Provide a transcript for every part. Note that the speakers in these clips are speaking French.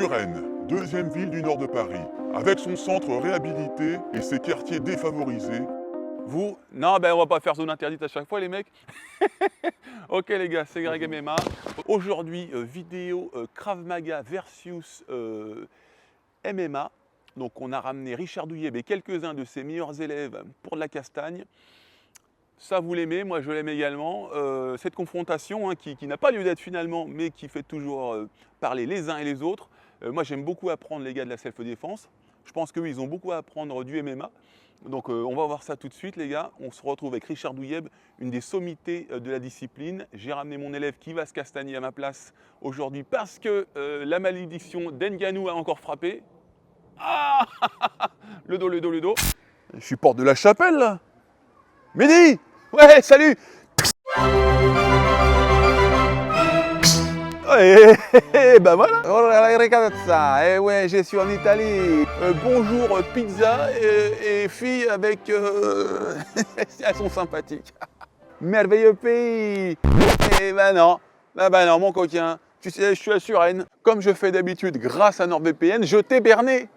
Suresnes, deuxième ville du nord de Paris, avec son centre réhabilité et ses quartiers défavorisés. Vous? Non, ben on va pas faire zone interdite à chaque fois les mecs. Ok les gars, c'est Greg MMA. Aujourd'hui, vidéo Krav Maga versus MMA. Donc on a ramené Richard Douyeb et quelques-uns de ses meilleurs élèves pour de la castagne. Ça vous l'aimez, moi je l'aime également. Cette confrontation qui n'a pas lieu d'être finalement, mais qui fait toujours parler les uns et les autres. Moi j'aime beaucoup apprendre les gars de la self-défense. Je pense qu'eux ils ont beaucoup à apprendre du MMA. Donc on va voir ça tout de suite les gars. On se retrouve avec Richard Douyeb, une des sommités de la discipline. J'ai ramené mon élève qui va se castagner à ma place aujourd'hui parce que la malédiction d'Ngannou a encore frappé. Ah le dos, le dos, le dos. Je suis porte de la chapelle là. Mehdi! Ouais, salut! Et ben voilà! Oh la ragazza! Eh ouais, je suis en Italie. Bonjour pizza et filles avec... elles sont sympathiques. Merveilleux pays! Eh ben non, mon coquin. Tu sais, je suis à Suresnes. Comme je fais d'habitude grâce à NordVPN, je t'ai berné.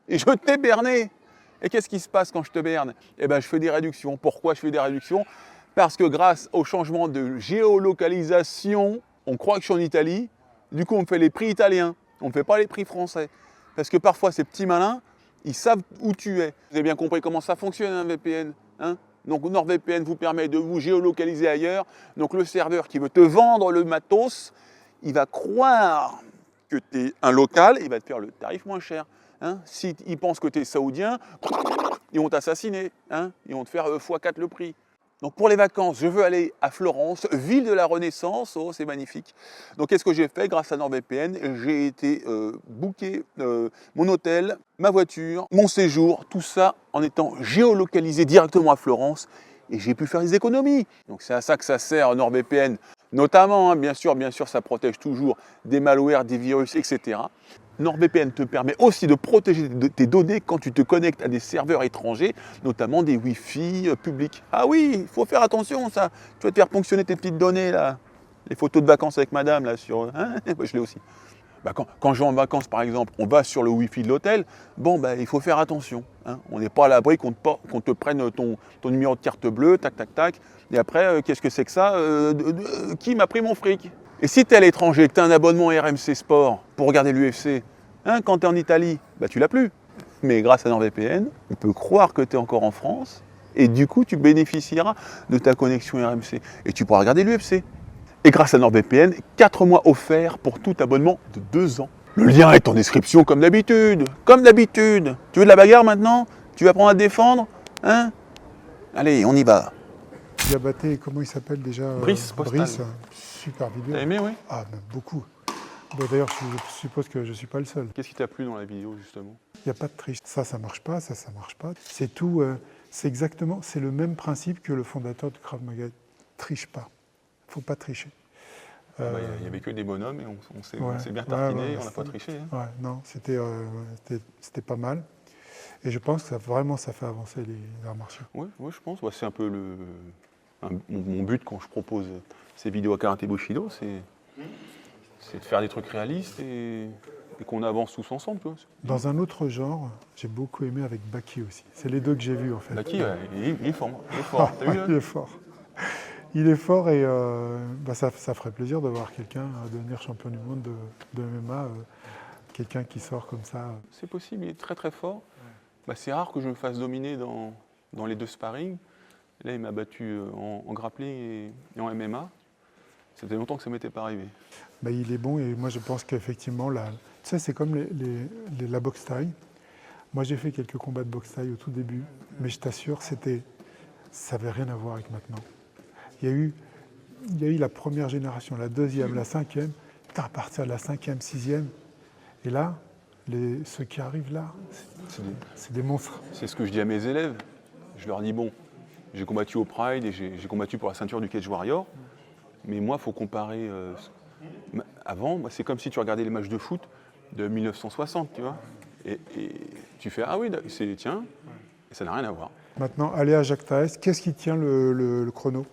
Et je t'ai berné. Et qu'est-ce qui se passe quand je te berne? Eh bien, je fais des réductions. Pourquoi je fais des réductions? Parce que grâce au changement de géolocalisation, on croit que je suis en Italie. Du coup, on me fait les prix italiens. On ne fait pas les prix français. Parce que parfois, ces petits malins, ils savent où tu es. Vous avez bien compris comment ça fonctionne un VPN, hein? Donc, NordVPN vous permet de vous géolocaliser ailleurs. Donc, le serveur qui veut te vendre le matos, il va croire que tu es un local, il va te faire le tarif moins cher. Hein, s'ils pensent que tu es saoudien, ils vont t'assassiner, hein, ils vont te faire x4 le prix. Donc pour les vacances, je veux aller à Florence, ville de la Renaissance, oh c'est magnifique. Donc qu'est-ce que j'ai fait grâce à NordVPN? J'ai été booker mon hôtel, ma voiture, mon séjour, tout ça en étant géolocalisé directement à Florence et j'ai pu faire des économies. Donc c'est à ça que ça sert NordVPN, notamment, hein, bien sûr, ça protège toujours des malwares, des virus, etc. NordVPN te permet aussi de protéger tes données quand tu te connectes à des serveurs étrangers, notamment des Wi-Fi publics. Ah oui, il faut faire attention ça. Tu vas te faire ponctionner tes petites données là. Les photos de vacances avec madame là sur... Hein, moi, je l'ai aussi. Bah, quand je vais en vacances par exemple, on va sur le Wi-Fi de l'hôtel, bon bah il faut faire attention. Hein. On n'est pas à l'abri qu'on te prenne ton numéro de carte bleue, tac tac tac. Et après, qu'est-ce que c'est que ça? Qui m'a pris mon fric? Et si tu es à l'étranger, que tu as un abonnement RMC Sport pour regarder l'UFC, hein, quand tu es en Italie, bah, tu l'as plus. Mais grâce à NordVPN, on peut croire que tu es encore en France et du coup, tu bénéficieras de ta connexion RMC et tu pourras regarder l'UFC. Et grâce à NordVPN, 4 mois offerts pour tout abonnement de 2 ans. Le lien est en description comme d'habitude. Comme d'habitude. Tu veux de la bagarre maintenant? Tu vas apprendre à te défendre? Hein? Allez, on y va. Diabaté, comment il s'appelle déjà? Brice Postal. Brice, super vidéo. T'as aimé, oui? Ah, mais beaucoup. Bon, d'ailleurs, je suppose que je ne suis pas le seul. Qu'est-ce qui t'a plu dans la vidéo, justement? Il n'y a pas de triche. Ça marche pas, ça marche pas. C'est tout, c'est exactement, c'est le même principe que le fondateur de Krav Maga. Triche pas. Il ne faut pas tricher. Il n'y avait que des bonhommes et on s'est bien tartiné, on n'a pas triché. Hein. Ouais, non, c'était pas mal. Et je pense que ça fait avancer les arts martiaux. Oui, je pense. C'est un peu mon but quand je propose ces vidéos à Karaté Bushido, c'est de faire des trucs réalistes et qu'on avance tous ensemble. Tu vois. Dans un autre genre, j'ai beaucoup aimé avec Baki aussi. C'est les deux que j'ai vus en fait. Baki, il est fort. Il est fort. T'as vu, là? Il est fort. Il est fort et ça ferait plaisir de voir quelqu'un devenir champion du monde de MMA, quelqu'un qui sort comme ça. C'est possible, il est très très fort. Ouais. C'est rare que je me fasse dominer dans les deux sparring. Là, il m'a battu en grappling et en MMA. Ça faisait longtemps que ça ne m'était pas arrivé. Il est bon et moi je pense qu'effectivement, tu sais, c'est comme la boxe thaï. Moi j'ai fait quelques combats de boxe thaï au tout début, mais je t'assure, ça n'avait rien à voir avec maintenant. Il y a eu la première génération, la deuxième, la cinquième. Putain, à partir de la cinquième, sixième, et là, ceux qui arrivent là, c'est des monstres. C'est ce que je dis à mes élèves. Je leur dis, bon, j'ai combattu au Pride et j'ai combattu pour la ceinture du Cage Warrior. Mais moi, il faut comparer. Avant, c'est comme si tu regardais les matchs de foot de 1960, tu vois. Et tu fais, ah oui, tiens, et ça n'a rien à voir. Maintenant, aller à Jacques Taès, qu'est-ce qui tient le chrono?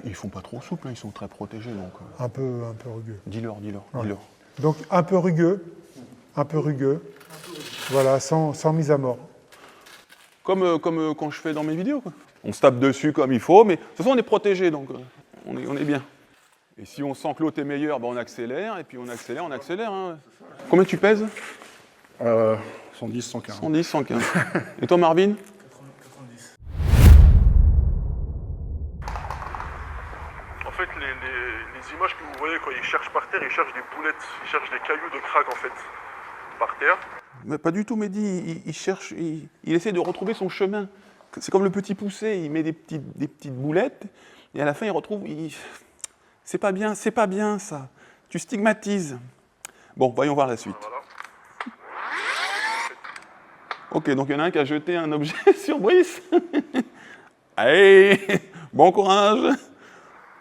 Ils font pas trop souple, hein, ils sont très protégés. Donc, un peu rugueux. Dis-leur. Donc un peu rugueux, voilà, sans mise à mort. Comme quand je fais dans mes vidéos, quoi. On se tape dessus comme il faut, mais de toute façon, on est protégé, donc on est bien. Et si on sent que l'autre est meilleur, ben on accélère, et puis on accélère, hein. Combien tu pèses 110, 140. 110, 115. Et toi, Marvin? 90. En fait, les images que vous voyez quand ils cherchent par terre, ils cherchent des boulettes, ils cherchent des cailloux de crack en fait, par terre. Mais pas du tout, Mehdi, il cherche, il essaie de retrouver son chemin. C'est comme le petit poussé, il met des petites boulettes, et à la fin, il retrouve... C'est pas bien, ça. Tu stigmatises. Bon, voyons voir la suite. Voilà. Ok, donc il y en a un qui a jeté un objet sur Brice. Allez, bon courage.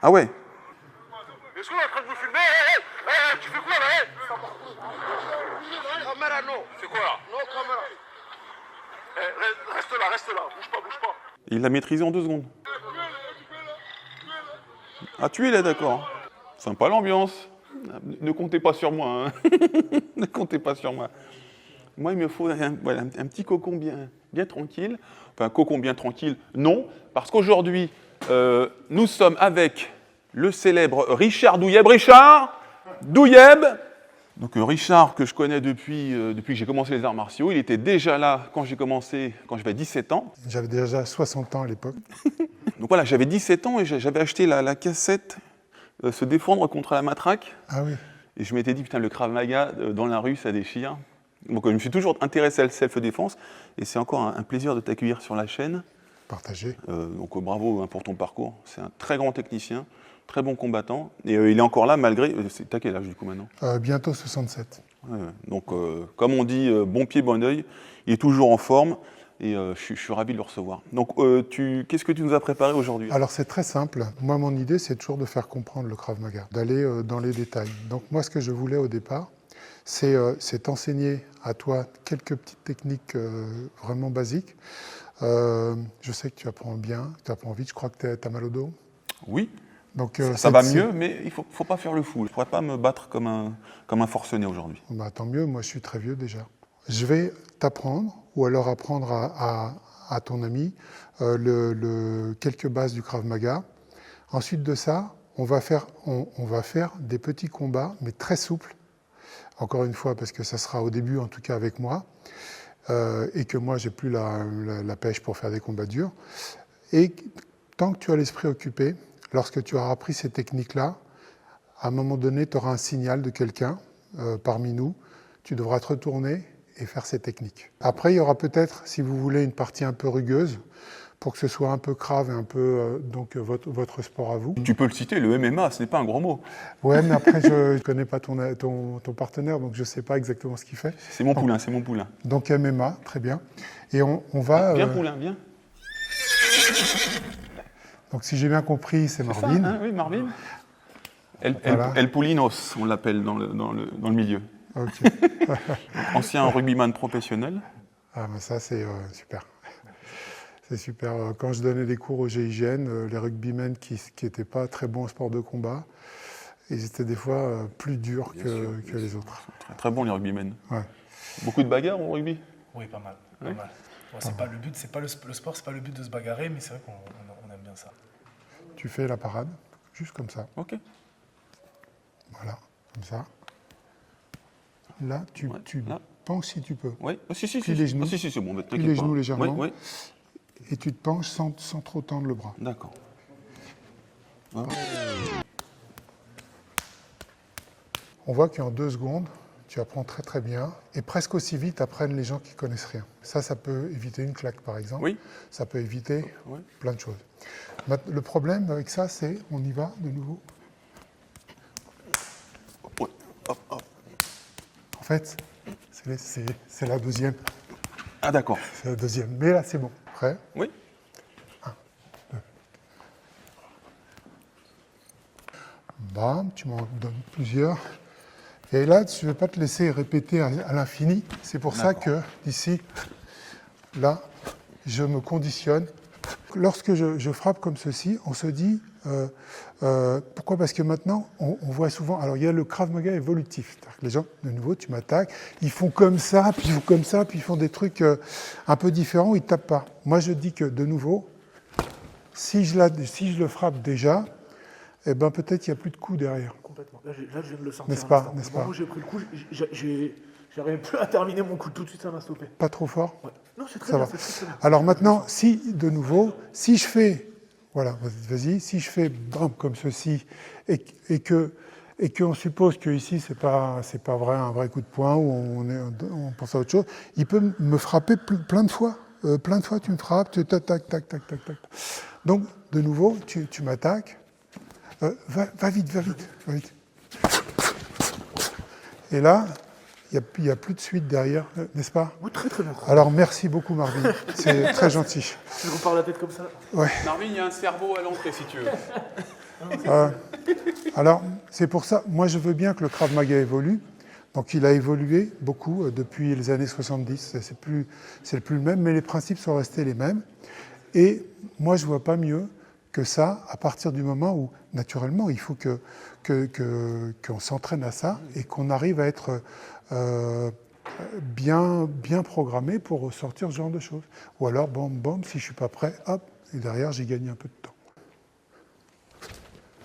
Ah ouais. Est-ce qu'on est en train de vous filmer? Tu fais quoi là? Caméra non. C'est quoi là? Non, caméra. Reste là, bouge pas. Il l'a maîtrisé en 2 secondes. Ah, tu es là, d'accord. Sympa l'ambiance. Ne comptez pas sur moi. Hein. Ne comptez pas sur moi. Moi, il me faut un petit cocon bien tranquille. Enfin, un cocon bien tranquille, non. Parce qu'aujourd'hui, nous sommes avec le célèbre Richard Douyeb. Richard Douyeb. Donc Richard, que je connais depuis que j'ai commencé les arts martiaux, il était déjà là quand j'ai commencé, quand j'avais 17 ans. J'avais déjà 60 ans à l'époque. Donc voilà, j'avais 17 ans et j'avais acheté la cassette Se défendre contre la matraque. Ah oui. Et je m'étais dit, putain, le Krav Maga, dans la rue, ça déchire. Donc je me suis toujours intéressé à la self-défense. Et c'est encore un plaisir de t'accueillir sur la chaîne. Partagé. Donc bravo pour ton parcours. C'est un très grand technicien, très bon combattant. Et il est encore là malgré... T'as quel âge du coup maintenant? Bientôt 67. Ouais. Donc comme on dit, bon pied, bon oeil. Il est toujours en forme. Et je suis ravi de le recevoir. Donc, qu'est-ce que tu nous as préparé aujourd'hui? Alors, c'est très simple. Moi, mon idée, c'est toujours de faire comprendre le Krav Maga, d'aller dans les détails. Donc, moi, ce que je voulais au départ, c'est t'enseigner à toi quelques petites techniques vraiment basiques. Je sais que tu apprends bien, tu apprends vite. Je crois que tu as mal au dos. Oui. Donc, ça va mieux, mais il ne faut pas faire le fou. Je ne pourrais pas me battre comme un forcené aujourd'hui. Bah, tant mieux, moi, je suis très vieux déjà. Je vais t'apprendre, ou alors apprendre à ton ami, quelques bases du Krav Maga. Ensuite de ça, on va faire des petits combats, mais très souples. Encore une fois, parce que ça sera au début, en tout cas avec moi, et que moi, j'ai plus la pêche pour faire des combats durs. Et tant que tu as l'esprit occupé, lorsque tu auras appris ces techniques-là, à un moment donné, tu auras un signal de quelqu'un parmi nous, tu devras te retourner et faire ces techniques. Après, il y aura peut-être, si vous voulez, une partie un peu rugueuse, pour que ce soit un peu crave et un peu votre sport à vous. Tu peux le citer, le MMA, ce n'est pas un gros mot. Ouais, mais après, je ne connais pas ton partenaire, donc je ne sais pas exactement ce qu'il fait. C'est mon poulain, c'est mon poulain. Donc MMA, très bien. Et on va... Bien poulain, bien. Donc si j'ai bien compris, c'est Marvin. Ça, hein, oui, Marvin. Voilà. El Poulinos, on l'appelle dans le milieu. Ok. Ancien rugbyman professionnel. Ah, ben ça, c'est super. C'est super. Quand je donnais des cours au GIGN, les rugbymen qui n'étaient pas très bons au sport de combat, ils étaient des fois plus durs que les autres. Très, très bons les rugbymen. Ouais. Beaucoup de bagarres au rugby? Oui, pas mal. Oui. Pas mal. Bon, c'est pas le but, c'est pas le sport, c'est pas le but de se bagarrer, mais c'est vrai qu'on aime bien ça. Tu fais la parade, juste comme ça. Ok. Voilà, comme ça. Là, tu là. penches si tu peux. Oui, si. Plie les genoux. Si, c'est bon. Plie les genoux légèrement. Oui. Et tu te penches sans trop tendre le bras. D'accord. On voit qu'en 2 secondes, tu apprends très très bien. Et presque aussi vite apprennent les gens qui connaissent rien. Ça peut éviter une claque par exemple. Oui. Ça peut éviter Oui. plein de choses. Le problème avec ça, c'est, on y va de nouveau. Oui. Hop. En fait, c'est la deuxième. Ah d'accord. C'est la deuxième. Mais là, c'est bon. Prêt? Oui. 1, 2. Bam, tu m'en donnes plusieurs. Et là, je ne vais pas te laisser répéter à l'infini. C'est pour ça que d'ici, là, je me conditionne lorsque je frappe comme ceci, on se dit, pourquoi? Parce que maintenant, on voit souvent, alors il y a le Krav Maga évolutif, c'est-à-dire que les gens, de nouveau, tu m'attaques, ils font comme ça, puis ils font comme ça, puis ils font des trucs un peu différents, ils ne tapent pas. Moi, je dis que, de nouveau, si je le frappe déjà, eh ben, peut-être qu'il n'y a plus de coups derrière. Complètement. Là, je viens de le sentir. N'est-ce pas, à l'instant. n'est-ce Au moment pas? où j'ai pris le coup, j'arrivais plus à terminer mon coup. Tout de suite, ça m'a stoppé. Pas trop fort? Ouais. Non, c'est très Ça bien. va. C'est très bien. Alors maintenant, si, de nouveau, si je fais, voilà, vas-y, si je fais bam, comme ceci, et qu'on suppose que ici c'est pas un vrai coup de poing, ou on pense à autre chose, il peut me frapper plein de fois. Plein de fois, tu me frappes, tu tac, tac, tac, tac, tac, tac. Donc, de nouveau, tu m'attaques. Va vite, va vite, va vite. Et là, il n'y a plus de suite derrière, n'est-ce pas? Oui, très très bien. Alors, merci beaucoup, Marvin. C'est très gentil. Tu me repars la tête comme ça. Ouais. Marvin, il y a un cerveau à l'entrée, si tu veux. Alors, c'est pour ça, moi je veux bien que le Krav Maga évolue. Donc il a évolué beaucoup depuis les années 70. C'est plus le même, mais les principes sont restés les mêmes. Et moi je ne vois pas mieux que ça, à partir du moment où, naturellement, il faut qu'on s'entraîne à ça et qu'on arrive à être bien programmé pour sortir ce genre de choses. Ou alors, bam, bam, si je ne suis pas prêt, hop, et derrière j'ai gagné un peu de temps.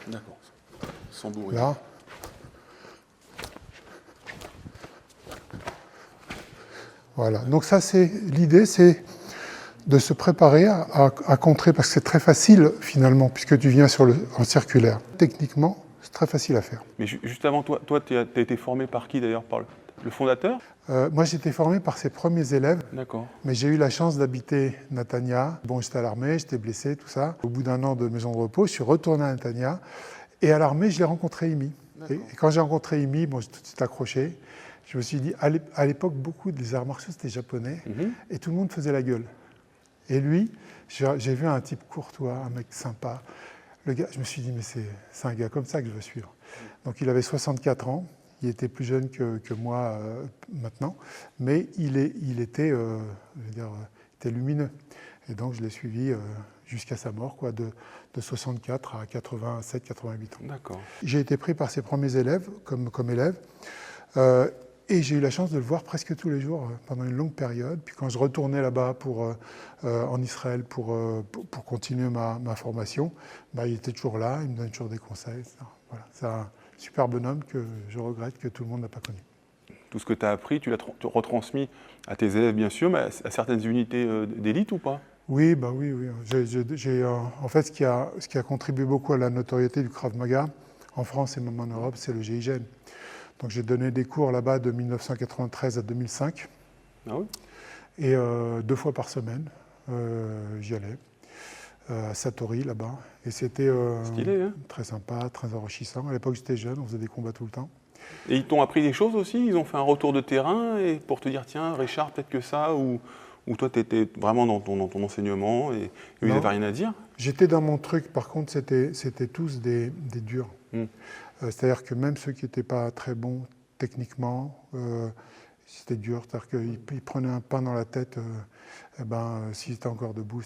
D'accord. Sans bourrer. Là. Voilà. Donc ça, l'idée, c'est de se préparer à contrer, parce que c'est très facile finalement, puisque tu viens en circulaire. Techniquement, c'est très facile à faire. Mais juste avant, toi tu as été formé par qui d'ailleurs? Par le fondateur? Moi, j'ai été formé par ses premiers élèves, D'accord. mais j'ai eu la chance d'habiter Netanya. Bon, j'étais à l'armée, j'étais blessé, tout ça. Au bout d'un an de maison de repos, je suis retourné à Netanya. Et à l'armée, je l'ai rencontré Imi. Et quand j'ai rencontré Imi, bon, j'ai tout de suite accroché. Je me suis dit, à l'époque, beaucoup des arts martiaux, c'était japonais, et tout le monde faisait la gueule. Et lui, j'ai vu un type courtois, un mec sympa. Le gars, je me suis dit, mais c'est un gars comme ça que je veux suivre. Donc il avait 64 ans, il était plus jeune que moi maintenant, mais il était lumineux. Et donc je l'ai suivi jusqu'à sa mort, quoi, de 64 à 87, 88 ans. D'accord. J'ai été pris par ses premiers élèves comme élève. Et j'ai eu la chance de le voir presque tous les jours pendant une longue période. Puis quand je retournais là-bas en Israël pour continuer ma formation, il était toujours là, il me donnait toujours des conseils. Voilà. C'est un super bonhomme que je regrette que tout le monde n'a pas connu. Tout ce que tu as appris, tu l'as retransmis à tes élèves, bien sûr, mais à certaines unités d'élite ou pas? Oui, oui. En fait, ce qui a contribué beaucoup à la notoriété du Krav Maga, en France et même en Europe, c'est le GIGN. Donc j'ai donné des cours là-bas de 1993 à 2005. Ah oui? Et 2 fois par semaine, j'y allais, à Satori là-bas. Et c'était stylé, hein? Très sympa, très enrichissant. À l'époque, j'étais jeune, on faisait des combats tout le temps. Et ils t'ont appris des choses aussi? Ils ont fait un retour de terrain et pour te dire, tiens, Richard, peut-être que ça, ou toi, tu étais vraiment dans ton enseignement et ils n'avaient rien à dire? J'étais dans mon truc, par contre, c'était tous des durs. C'est-à-dire que même ceux qui n'étaient pas très bons techniquement, c'était dur. C'est-à-dire qu'ils prenaient un pain dans la tête, s'ils étaient encore debout.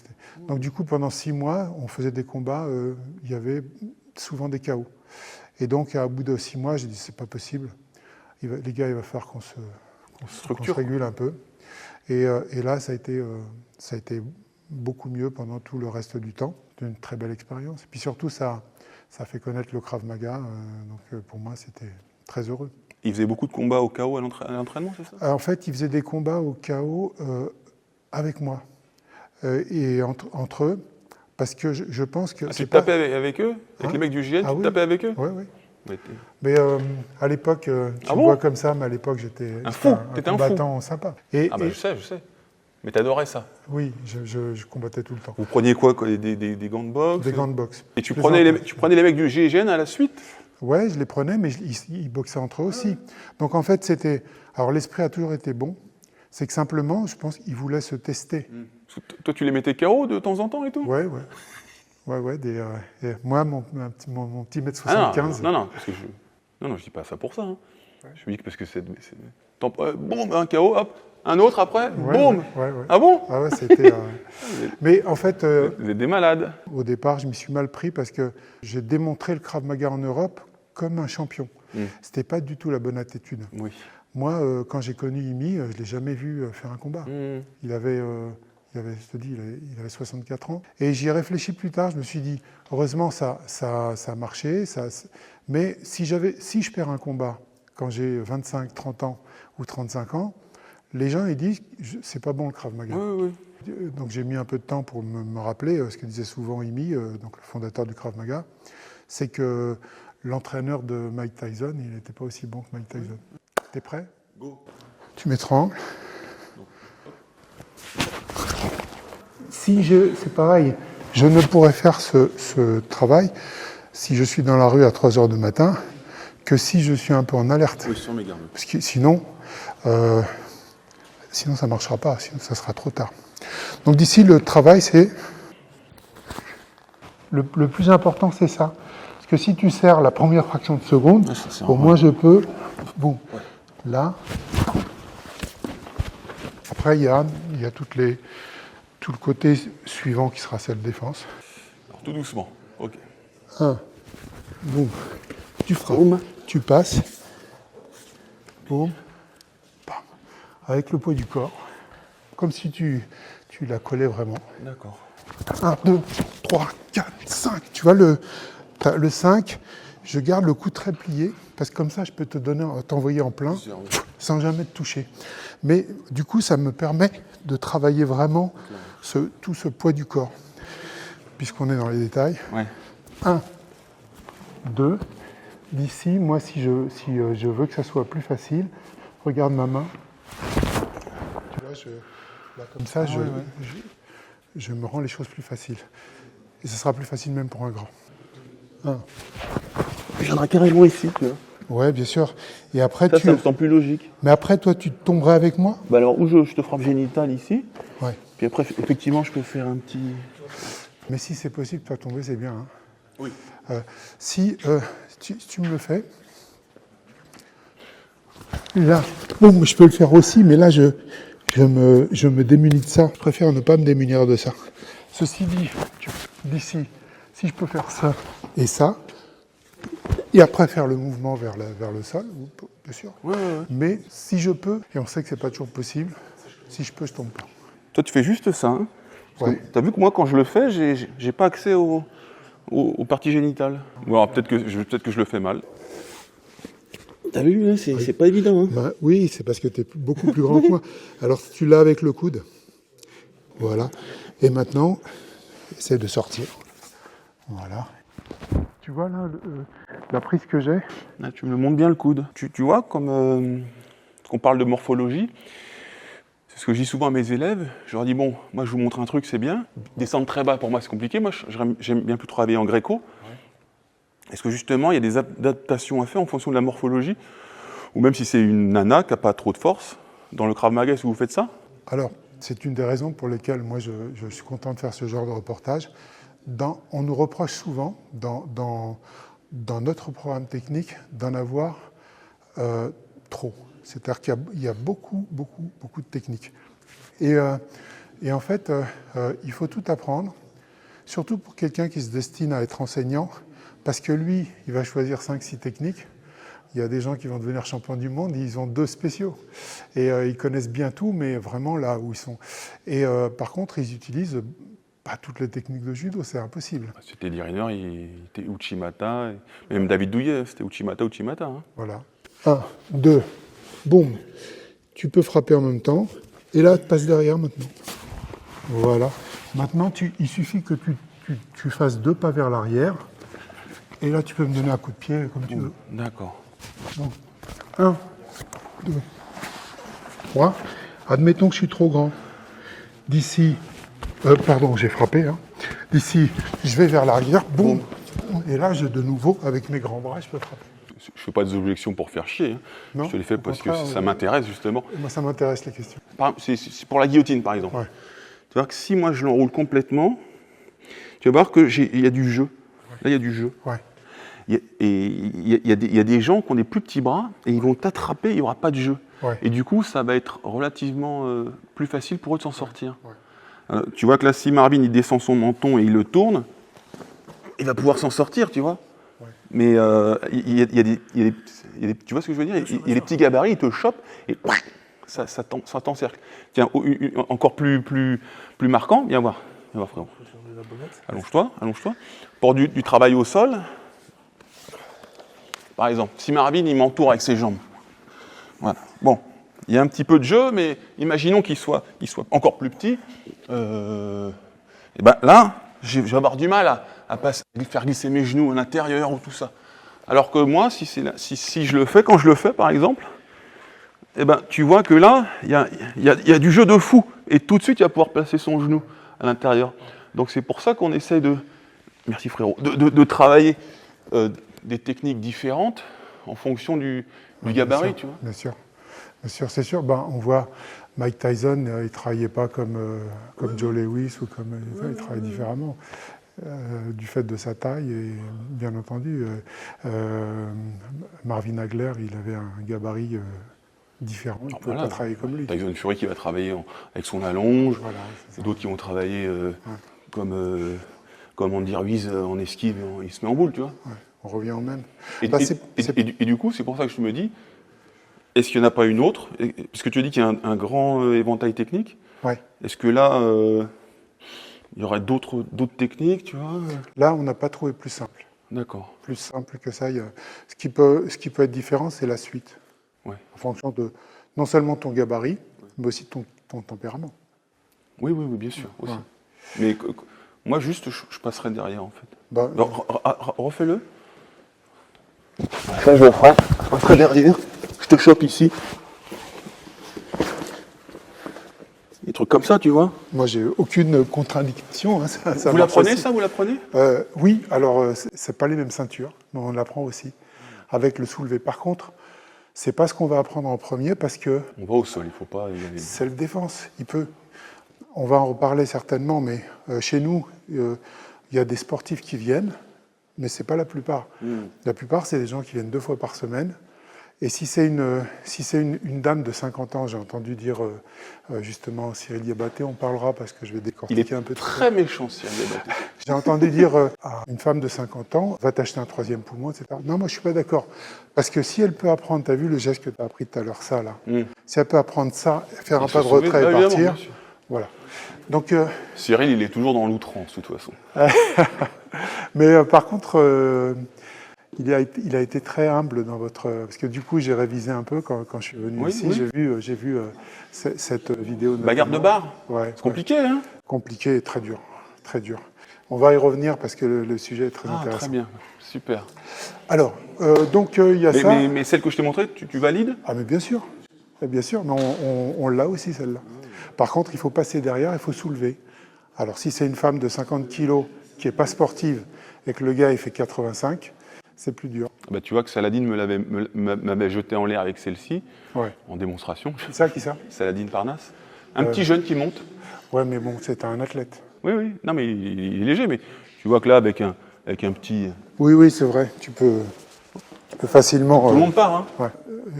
Donc du coup, pendant 6 mois, on faisait des combats, il y avait souvent des KO. Et donc, au bout de 6 mois, j'ai dit, c'est pas possible. Les gars, il va falloir qu'on se régule un peu. Et là, ça a été beaucoup mieux pendant tout le reste du temps. C'était une très belle expérience. Et puis surtout, ça a fait connaître le Krav Maga. Donc pour moi, c'était très heureux. Ils faisaient beaucoup de combats au KO à l'entraînement, c'est ça? En fait, ils faisaient des combats au KO avec moi. Et entre eux. Parce que je pense que... tu tapais avec eux? Avec les mecs du GIGN, tu tapais avec eux? Oui. Ouais, mais à l'époque, tu me vois comme ça, mais à l'époque, j'étais un combattant sympa. Je sais. Mais t'adorais ça? Oui, je combattais tout le temps. Vous preniez quoi, des gants de boxe? Des gants de boxe. Et tu prenais les mecs du GIGN à la suite? Ouais, je les prenais, mais ils boxaient entre eux aussi. Donc en fait, alors l'esprit a toujours été bon. C'est que simplement, je pense qu'ils voulaient se tester. Toi, tu les mettais KO de temps en temps et tout? Ouais. Moi, mon petit mètre 75. Non, parce que je dis pas ça pour ça. Hein. Ouais. Je me dis que parce que boum, un KO, hop, un autre après, Ouais, boum. ouais. Ah bon? Ah ouais, c'était. Mais en fait, Vous êtes des malades. au départ, je m'y suis mal pris parce que j'ai démontré le Krav Maga en Europe comme un champion. C'était pas du tout la bonne attitude. Oui. Moi, quand j'ai connu Imi, je l'ai jamais vu faire un combat. Il avait, je te dis, il avait 64 ans. Et j'y ai réfléchi plus tard. Je me suis dit, heureusement, ça a marché. Mais si je perds un combat quand j'ai 25, 30 ans ou 35 ans, les gens ils disent, c'est pas bon le Krav Maga. Oui. Donc j'ai mis un peu de temps pour me rappeler ce que disait souvent Imi, donc le fondateur du Krav Maga, c'est que l'entraîneur de Mike Tyson, il n'était pas aussi bon que Mike Tyson. T'es prêt? Go. Tu m'étrangles. C'est pareil, je ne pourrais faire ce travail si je suis dans la rue à 3 heures du matin que si je suis un peu en alerte. Oui, sur mes gardes. Parce que sinon ça ne marchera pas, sinon ça sera trop tard. Donc d'ici, le travail, c'est... Le plus important, c'est ça. Parce que si tu serres la première fraction de seconde, au moins je peux... Bon, là... Après, il y a tout le côté suivant qui sera celle défense. Alors, tout doucement. Ok. 1, boum, tu frappes, tu passes, boum, bam, avec le poids du corps, comme si tu la collais vraiment. D'accord. 1, 2, 3, 4, 5. Tu vois, le 5, je garde le coup très plié, parce que comme ça, je peux t'envoyer en plein, sans jamais te toucher. Mais du coup, ça me permet de travailler vraiment tout ce poids du corps, puisqu'on est dans les détails. Ouais. 1, 2. D'ici, moi, si je veux que ça soit plus facile, regarde ma main. Tu vois, là, comme ça, je me rends les choses plus faciles. Et ce sera plus facile même pour un grand. 1. Je viendrai carrément ici, tu vois. Ouais, bien sûr. Et après, Ça me semble plus logique. Mais après, toi, tu tomberais avec moi? Bah alors, où je te frappe génital ici. Ouais. Puis après, effectivement, je peux faire un petit... Mais si c'est possible, toi, tomber, c'est bien. Hein. Oui. Si tu me le fais, là, bon, je peux le faire aussi, mais là, je me démunis de ça. Je préfère ne pas me démunir de ça. Ceci dit, d'ici, si je peux faire ça et ça, et après faire le mouvement vers le sol, bien sûr. Ouais. Mais si je peux, et on sait que c'est pas toujours possible, si je peux, je tombe pas. Toi, tu fais juste ça, hein? Ouais. T'as vu que moi, quand je le fais, j'ai pas accès aux parties génitales. Bon, alors peut-être que je le fais mal. T'as vu, hein, c'est pas évident. Hein. Ben, oui, c'est parce que tu es beaucoup plus grand que moi. Alors, tu l'as avec le coude. Voilà. Et maintenant, essaie de sortir. Voilà. Tu vois là, la prise que j'ai? Là, tu me montres bien le coude. Tu vois, comme qu'on parle de morphologie, c'est ce que je dis souvent à mes élèves. Je leur dis, bon, moi je vous montre un truc, c'est bien. Descendre très bas, pour moi, c'est compliqué. Moi, j'aime bien plus travailler en gréco. Ouais. Est-ce que justement, il y a des adaptations à faire en fonction de la morphologie? Ou même si c'est une nana qui n'a pas trop de force, dans le Krav Maga, est-ce que vous faites ça? Alors, c'est une des raisons pour lesquelles moi je suis content de faire ce genre de reportage. On nous reproche souvent, dans notre programme technique, d'en avoir trop. C'est-à-dire qu'il y a beaucoup de techniques. Et en fait, il faut tout apprendre, surtout pour quelqu'un qui se destine à être enseignant, parce que lui, il va choisir 5-6 techniques. Il y a des gens qui vont devenir champions du monde, ils ont 2 spéciaux. Et ils connaissent bien tout, mais vraiment là où ils sont. Et par contre, ils utilisent pas toutes les techniques de judo, c'est impossible. C'était Teddy Riner, il était Uchimata, et même David Douillet, c'était Uchimata. Hein. Voilà. 1, 2, boum. Tu peux frapper en même temps. Et là, tu passes derrière maintenant. Voilà. Maintenant, il suffit que tu fasses 2 pas vers l'arrière. Et là, tu peux me donner un coup de pied comme tu veux. D'accord. Donc, 1, 2, 3. Admettons que je suis trop grand. D'ici, pardon, j'ai frappé. Hein. D'ici, je vais vers l'arrière, boum. Et là, de nouveau, avec mes grands bras, je peux frapper. Je ne fais pas des objections pour faire chier. Hein. Non, je les fais parce que ça m'intéresse, justement. Moi, ça m'intéresse, les questions. C'est pour la guillotine, par exemple. Ouais. Tu vois que si moi, je l'enroule complètement, tu vas voir qu'il y a du jeu. Là, il y a du jeu. Ouais. il y a des gens qui ont des plus petits bras et ils vont t'attraper, il n'y aura pas de jeu. Ouais. Et du coup, ça va être relativement plus facile pour eux de s'en sortir. Ouais. Tu vois que là, si Marvin il descend son menton et il le tourne, il va pouvoir s'en sortir, tu vois. Ouais. Mais il y a des, tu vois ce que je veux dire? Il y a des petits gabarits, ils te chopent et ça t'encercle. Tiens, encore plus marquant, viens voir. Viens voir, frérot. Allonge-toi. Pour du travail au sol, par exemple, si Marvin il m'entoure avec ses jambes. Voilà. Bon, il y a un petit peu de jeu, mais imaginons qu'il soit encore plus petit. Et ben là, je vais avoir du mal à faire glisser mes genoux à l'intérieur ou tout ça. Alors que moi, si je le fais, quand je le fais par exemple, eh ben, tu vois que là, il y a du jeu de fou. Et tout de suite, il va pouvoir placer son genou à l'intérieur. Donc c'est pour ça qu'on essaie merci frérot, de travailler des techniques différentes en fonction du gabarit, tu vois. Bien sûr, c'est sûr. Ben, on voit Mike Tyson, il ne travaillait pas comme Joe Lewis ou comme il travaillait différemment. Du fait de sa taille et bien entendu Marvin Hagler, il avait un gabarit différent, il ne pouvait pas travailler comme lui. Tyson Fury qui va travailler avec son allonge, Voilà, d'autres qui vont travailler comme Andy Ruiz en esquive, il se met en boule, tu vois. Ouais, on revient au même. Et du coup, c'est pour ça que je me dis, est-ce qu'il n'y en a pas une autre? Puisque tu as dit qu'il y a un grand éventail technique. Ouais. Est-ce que là, il y aurait d'autres techniques, tu vois? Là, on n'a pas trouvé plus simple. D'accord. Plus simple que ça. Ce qui peut être différent, c'est la suite. Ouais. En fonction de non seulement ton gabarit, mais aussi ton tempérament. Oui, bien sûr. Aussi. Ouais. Mais moi, juste, je passerai derrière, en fait. Bah, Refais-le. Ça, je le ferai. Je passerai derrière. Je te chope ici. Des trucs comme ça, tu vois. moi, j'ai aucune contre-indication. Hein, ça Vous marche l'apprenez, aussi. ça? Vous l'apprenez? Oui, alors c'est pas les mêmes ceintures, mais on l'apprend aussi avec le soulevé. Par contre, c'est pas ce qu'on va apprendre en premier parce que On va au sol, il faut pas y aller. self-défense, on va en reparler certainement, mais chez nous, il y a des sportifs qui viennent, mais c'est pas la plupart. La plupart, c'est des gens qui viennent 2 fois par semaine. Et si c'est une dame de 50 ans, j'ai entendu dire justement Cyril Diabaté, on parlera parce que je vais décortiquer Il est un peu très méchant, Cyril Diabaté. J'ai entendu dire à une femme de 50 ans, va t'acheter un 3e poumon, etc. Non, moi je suis pas d'accord. Parce que si elle peut apprendre, tu as vu le geste que tu as appris tout à l'heure, ça là. Si elle peut apprendre ça, faire un pas de retrait et partir, voilà. Donc, Cyril, il est toujours dans l'outrance, de toute façon. mais par contre, il a été très humble dans votre... Parce que du coup, j'ai révisé un peu quand je suis venu ici. Oui. J'ai vu cette vidéo. Bagarre de bar. Ouais, C'est compliqué, hein? Compliqué et très dur. Très dur. On va y revenir parce que le sujet est très intéressant. Très bien, super. Alors, donc il y a ça. Mais celle que je t'ai montrée, tu valides? Ah mais bien sûr, mais on l'a aussi celle-là. Par contre, il faut passer derrière, il faut soulever. Alors si c'est une femme de 50 kilos qui n'est pas sportive et que le gars il fait 85, c'est plus dur. Bah, tu vois que Saladin m'avait jeté en l'air avec celle-ci, Ouais. en démonstration. Qui ça? Saladin Parnasse. Un petit jeune qui monte. Ouais, mais bon, c'est un athlète. Oui. Non, mais il est léger, mais tu vois que là, avec un petit... Oui, c'est vrai. Tu peux facilement... Tout le monde part, hein? Ouais.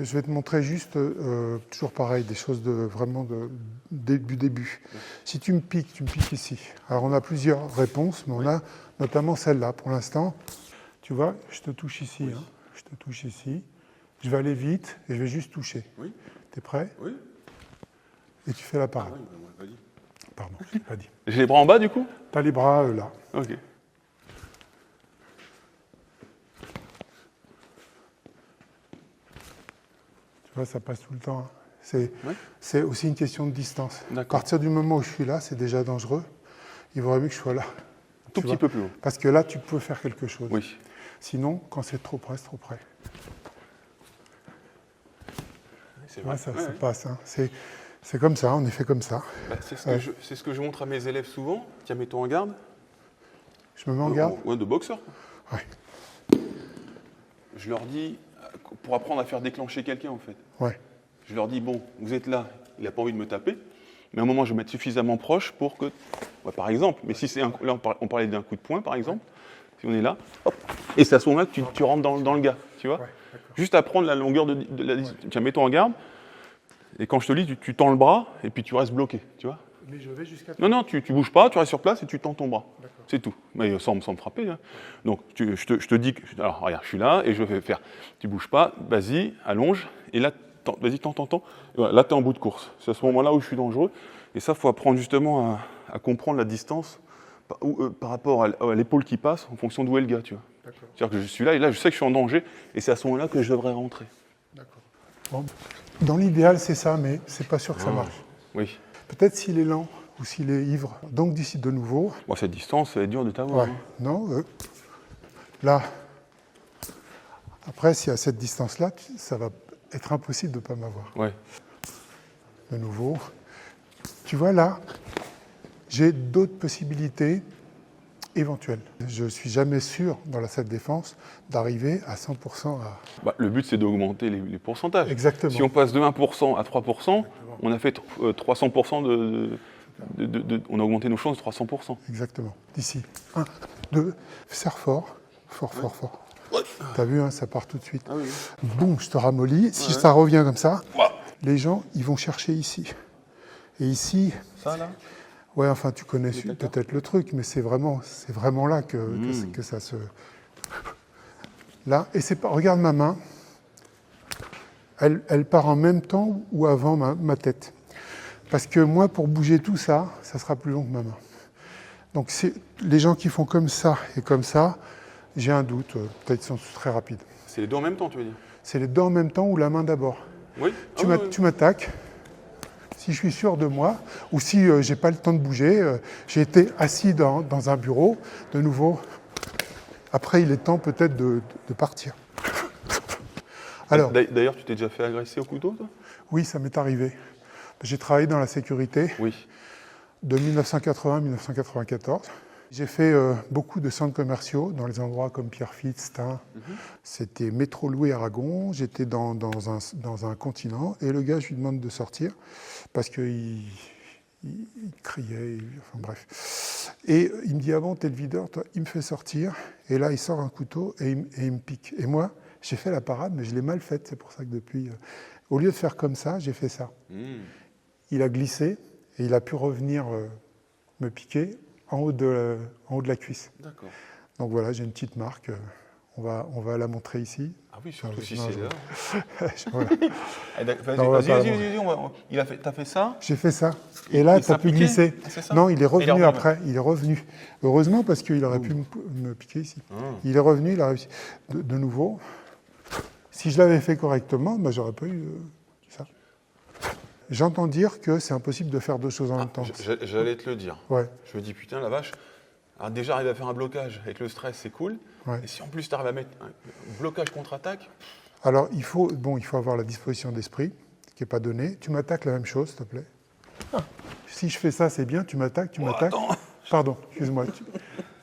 Je vais te montrer juste, toujours pareil, des choses vraiment du début. Si tu me piques ici. Alors, on a plusieurs réponses, mais on a notamment celle-là. Pour l'instant, tu vois, je te touche ici. Hein. Je te touche ici. Je vais aller vite et je vais juste toucher. Oui. T'es prêt? Oui. Et tu fais la parade. Vas-y. Pardon, je ne l'ai pas dit. J'ai les bras en bas, du coup? Tu as les bras là. Ok. Tu vois, ça passe tout le temps. Hein. C'est aussi une question de distance. À D'accord. partir du moment où je suis là, c'est déjà dangereux. Il vaudrait mieux que je sois là. Tout petit peu plus haut. Parce que là, tu peux faire quelque chose. Oui. Sinon, quand c'est trop près, c'est trop près. C'est Ouais, ça passe. Hein. C'est comme ça, on est fait comme ça. Bah, c'est ce que je montre à mes élèves souvent. Tiens, mets-toi en garde. Je me mets en garde. Ouais, de boxeur. Ouais. Je leur dis, pour apprendre à faire déclencher quelqu'un, en fait. Ouais. Je leur dis, bon, vous êtes là, il n'a pas envie de me taper, mais à un moment, je vais mettre suffisamment proche pour que, par exemple, mais si c'est là, on parlait d'un coup de poing, par exemple, si on est là, hop, et c'est à ce moment-là que tu rentres dans le gars, tu vois. Ouais, d'accord. Juste à prendre la longueur de la distance. Tiens, mets-toi en garde, et quand je te lis, tu tends le bras, et puis tu restes bloqué, tu vois. Mais je vais jusqu'à... Non, tu bouges pas, tu restes sur place et tu tends ton bras. D'accord. C'est tout. Mais sans me frapper. Hein. Donc, je te dis que... Alors, regarde, je suis là et je vais faire... Tu bouges pas, vas-y, allonge. Et là, vas-y, tends. Et voilà, là, tu es en bout de course. C'est à ce moment-là où je suis dangereux. Et ça, il faut apprendre justement à comprendre la distance par rapport à l'épaule qui passe en fonction d'où est le gars, tu vois. D'accord. C'est-à-dire que je suis là et là, je sais que je suis en danger. Et c'est à ce moment-là que je devrais rentrer. D'accord. Bon, dans l'idéal, c'est ça, mais c'est pas sûr que ça marche. Oui. Peut-être s'il est lent ou s'il est ivre. Donc d'ici de nouveau. Bon, cette distance, ça va être dur de t'avoir. Ouais. Hein. Non. Là. Après, si à cette distance-là, ça va être impossible de ne pas m'avoir. Ouais. De nouveau. Tu vois là, j'ai d'autres possibilités éventuelles. Je ne suis jamais sûr dans la self-défense d'arriver à 100% à... Bah, le but, c'est d'augmenter les pourcentages. Exactement. Si on passe de 1% à 3%, on a fait 300% on a augmenté nos chances de 300%. Exactement. D'ici. 1, 2, serre fort. Fort. T'as vu, hein, ça part tout de suite. Ah oui. Boum, je te ramollis. Si ça revient comme ça, les gens, ils vont chercher ici. Et ici... Ça, là? Ouais, enfin, tu connais peut-être le truc, mais c'est vraiment là que ça se... Là, et c'est pas... Regarde ma main. Elle part en même temps ou avant ma tête. Parce que moi, pour bouger tout ça, ça sera plus long que ma main. Donc, les gens qui font comme ça et comme ça, j'ai un doute, peut-être qu'ils sont très rapides. C'est les deux en même temps, tu veux dire? C'est les deux en même temps ou la main d'abord. Oui. Tu m'attaques. Si je suis sûr de moi, ou si j'ai pas le temps de bouger, j'ai été assis dans un bureau, de nouveau. Après, il est temps peut-être de partir. Alors, D'ailleurs, tu t'es déjà fait agresser au couteau, toi? oui, ça m'est arrivé. J'ai travaillé dans la sécurité Oui. de 1980 à 1994. J'ai fait beaucoup de centres commerciaux dans les endroits comme Pierrefitte, Stein. C'était Métro Louis Aragon. J'étais dans un continent et le gars, je lui demande de sortir parce qu'il criait, enfin bref. Et il me dit, ah bon, t'es le videur, toi? Il me fait sortir et là, il sort un couteau et il me pique. Et moi, j'ai fait la parade, mais je l'ai mal faite. C'est pour ça que depuis, au lieu de faire comme ça, j'ai fait ça. Il a glissé et il a pu revenir me piquer en haut de la cuisse. D'accord. Donc voilà, j'ai une petite marque. On va la montrer ici. Ah oui, surtout si Non, c'est là. Voilà. Vas-y, on va pas vas-y. T'as fait ça? J'ai fait ça. Et là, Il tu as t'a pu piqué? glisser. Ah, c'est ça? Non, il est revenu revenu, après. Il est revenu. Heureusement, parce qu'il aurait pu me piquer ici. Il est revenu, il a réussi. De nouveau. Si je l'avais fait correctement, ben, j'aurais pas eu ça. J'entends dire que c'est impossible de faire deux choses en même temps. J'allais te le dire. Ouais. Je me dis, putain, la vache. Alors déjà, arriver à faire un blocage avec le stress, c'est cool. Ouais. Et si en plus tu arrives à mettre un blocage contre-attaque, Alors, il faut avoir la disposition d'esprit, qui n'est pas donnée. Tu m'attaques la même chose, s'il te plaît. Si je fais ça, c'est bien. Tu m'attaques, tu m'attaques. attends. Pardon, excuse-moi.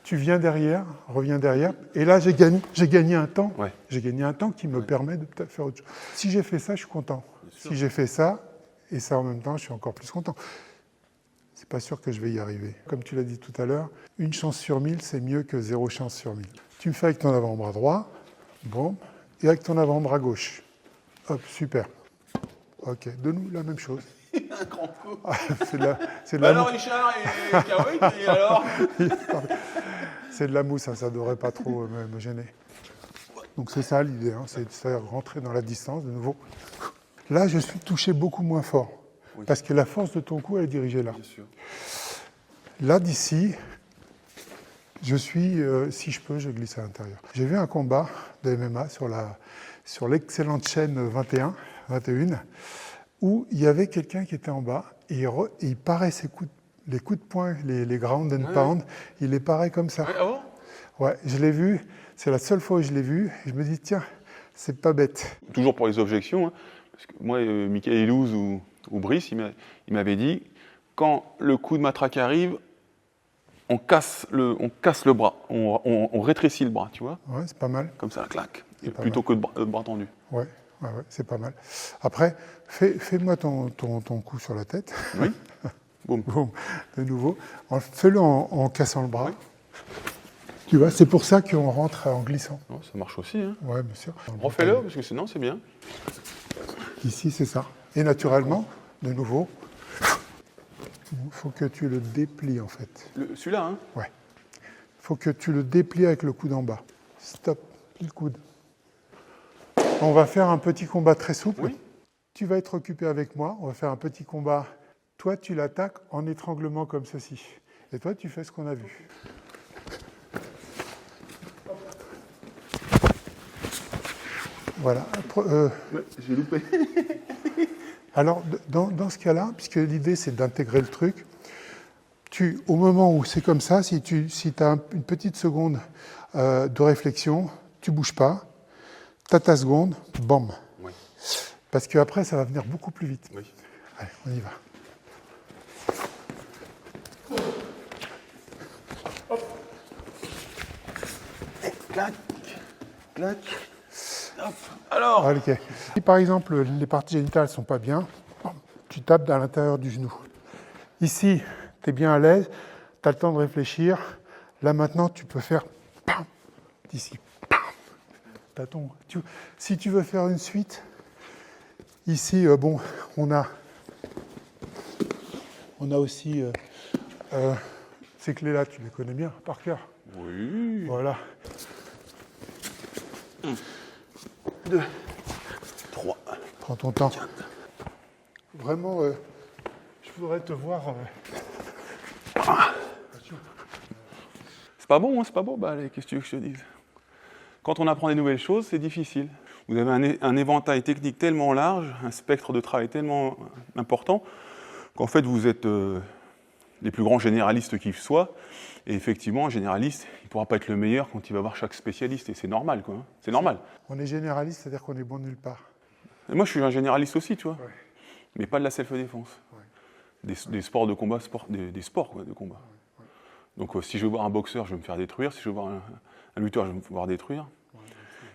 Tu viens derrière, reviens derrière. Et là, j'ai gagné un temps. Ouais. J'ai gagné un temps qui me permet de peut-être faire autre chose. Si j'ai fait ça, je suis content. Si j'ai fait ça, et ça en même temps, je suis encore plus content. C'est pas sûr que je vais y arriver. Comme tu l'as dit tout à l'heure, une chance sur 1000, c'est mieux que 0 chance sur 1000. Tu me fais avec ton avant-bras droit, bon, et avec ton avant-bras gauche. Hop, super. Ok, donne-nous la même chose. un grand coup. C'est de la Alors Richard et Kawick, et alors C'est de la mousse, hein, ça ne devrait pas trop me gêner. Donc c'est ça l'idée, hein, c'est rentrer dans la distance de nouveau. Là, je suis touché beaucoup moins fort, parce que la force de ton coup, elle est dirigée là. Bien sûr. Là, d'ici, je suis, si je peux, je glisse à l'intérieur. J'ai vu un combat de MMA sur l'excellente chaîne 21, où il y avait quelqu'un qui était en bas, et il parait les coups de poing, les ground and pound, il les parait comme ça. Ah bon? Ouais, je l'ai vu, c'est la seule fois où je l'ai vu, et je me dis, tiens, c'est pas bête. Toujours pour les objections, hein, parce que moi, Michael Elouz ou Brice, il m'avait dit, quand le coup de matraque arrive, on casse le bras, on rétrécit le bras, tu vois? Ouais, c'est pas mal. Comme ça, clac, C'est pas plutôt que de bras tendus. Ouais, c'est pas mal. Après, fais-moi ton coup sur la tête. Oui. Boum. Boum, de nouveau. Fais-le en cassant le bras. Tu vois, c'est pour ça qu'on rentre en glissant. Oh, ça marche aussi. Hein. Ouais, bien sûr. Refais-le, parce que sinon, c'est bien. Ici, c'est ça. Et naturellement, de nouveau, il faut que tu le déplies en fait. Celui-là, hein. Ouais. Il faut que tu le déplies avec le coude en bas. Stop, plie le coude. On va faire un petit combat très souple. Oui. Tu vas être occupé avec moi. On va faire un petit combat. Toi, tu l'attaques en étranglement comme ceci. Et toi, tu fais ce qu'on a vu. Voilà. J'ai loupé. Alors, dans ce cas-là, puisque l'idée, c'est d'intégrer le truc, au moment où c'est comme ça, si tu as une petite seconde de réflexion, tu ne bouges pas, tu as ta seconde, bam. Oui. Parce qu'après, ça va venir beaucoup plus vite. Oui. Allez, on y va. Clac, clac. Hop. Alors. Ok. Si par exemple, les parties génitales ne sont pas bien, tu tapes à l'intérieur du genou. Ici, tu es bien à l'aise, tu as le temps de réfléchir. Là, maintenant, tu peux faire pam, d'ici. Pam. Si tu veux faire une suite, ici, bon, on a aussi ces clés-là, tu les connais bien par cœur. Oui. Voilà. 1, 2, 3. Prends ton temps. Vraiment, je voudrais te voir. C'est pas bon, hein, c'est pas beau. Bah allez, qu'est-ce que tu veux que je te dise? Quand on apprend des nouvelles choses, c'est difficile. Vous avez un éventail technique tellement large, un spectre de travail tellement important, qu'en fait, vous êtes les plus grands généralistes qui soient. Et effectivement, un généraliste, il ne pourra pas être le meilleur quand il va voir chaque spécialiste. Et c'est normal, quoi. Hein. C'est normal. On est généraliste, c'est-à-dire qu'on est bon nulle part. Et moi, je suis un généraliste aussi, tu vois. Ouais. Mais pas de la self-défense. Ouais. Des sports de combat, des sports quoi, de combat. Ouais. Donc, si je veux voir un boxeur, je vais me faire détruire. Si je veux voir un lutteur, je vais me voir détruire. Ouais,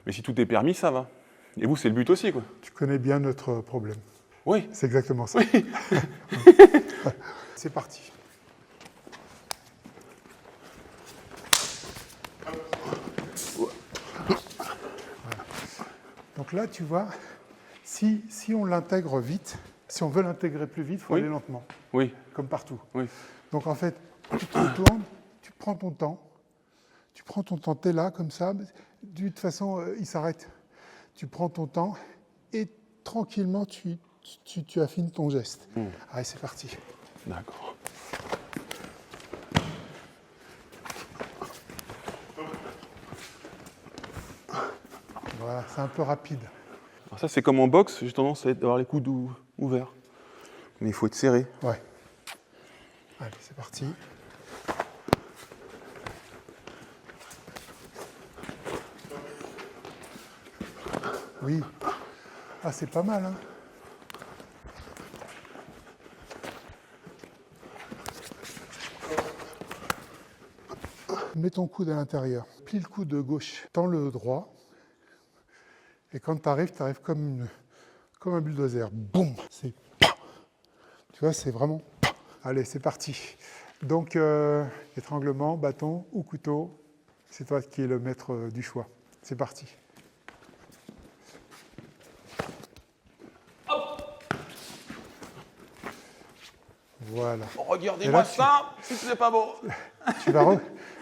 mais si tout est permis, ça va. Et vous, c'est le but aussi, quoi. Tu connais bien notre problème. Oui. C'est exactement ça. Oui. C'est parti. Donc là, tu vois, si on l'intègre vite, si on veut l'intégrer plus vite, il faut aller lentement. Oui. Comme partout. Oui. Donc en fait, tu te retournes, tu prends ton temps, tu es là comme ça, de toute façon, il s'arrête. Tu prends ton temps et tranquillement, tu affines ton geste. Allez, c'est parti. D'accord. Voilà, c'est un peu rapide. Alors ça, c'est comme en boxe, j'ai tendance à avoir les coudes ouverts. Mais il faut être serré. Ouais. Allez, c'est parti. Oui. Ah, c'est pas mal, hein. Mets ton coude à l'intérieur. Plie le coude gauche. Tends le droit. Et quand tu arrives comme un bulldozer. Boum. C'est... Tu vois, c'est vraiment... Allez, c'est parti. Donc, étranglement, bâton ou couteau, c'est toi qui es le maître du choix. C'est parti. Voilà. Regardez-moi ça, si ce n'est pas beau.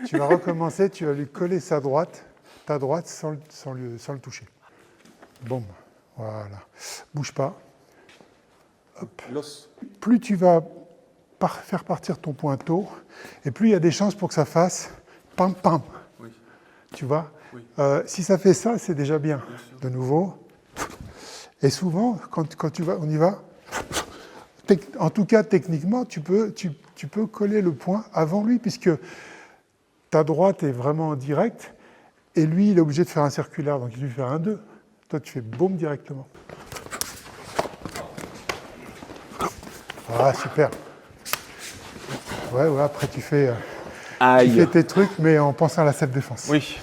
Tu vas recommencer, tu vas lui coller ta droite sans le toucher. Bon, voilà. Bouge pas. Hop. L'os. Plus tu vas faire partir ton pointeau, et plus il y a des chances pour que ça fasse pam pam. Oui. Tu vois Oui. Si ça fait ça, c'est déjà bien. De nouveau. Et souvent, quand on y va, en tout cas techniquement, tu peux coller le point avant lui, puisque ta droite est vraiment en direct, et lui, il est obligé de faire un circulaire, donc il lui fait un 2. Toi, tu fais boum directement. Ah, super. Ouais, après tu fais tes trucs, mais en pensant à la self-défense. Oui.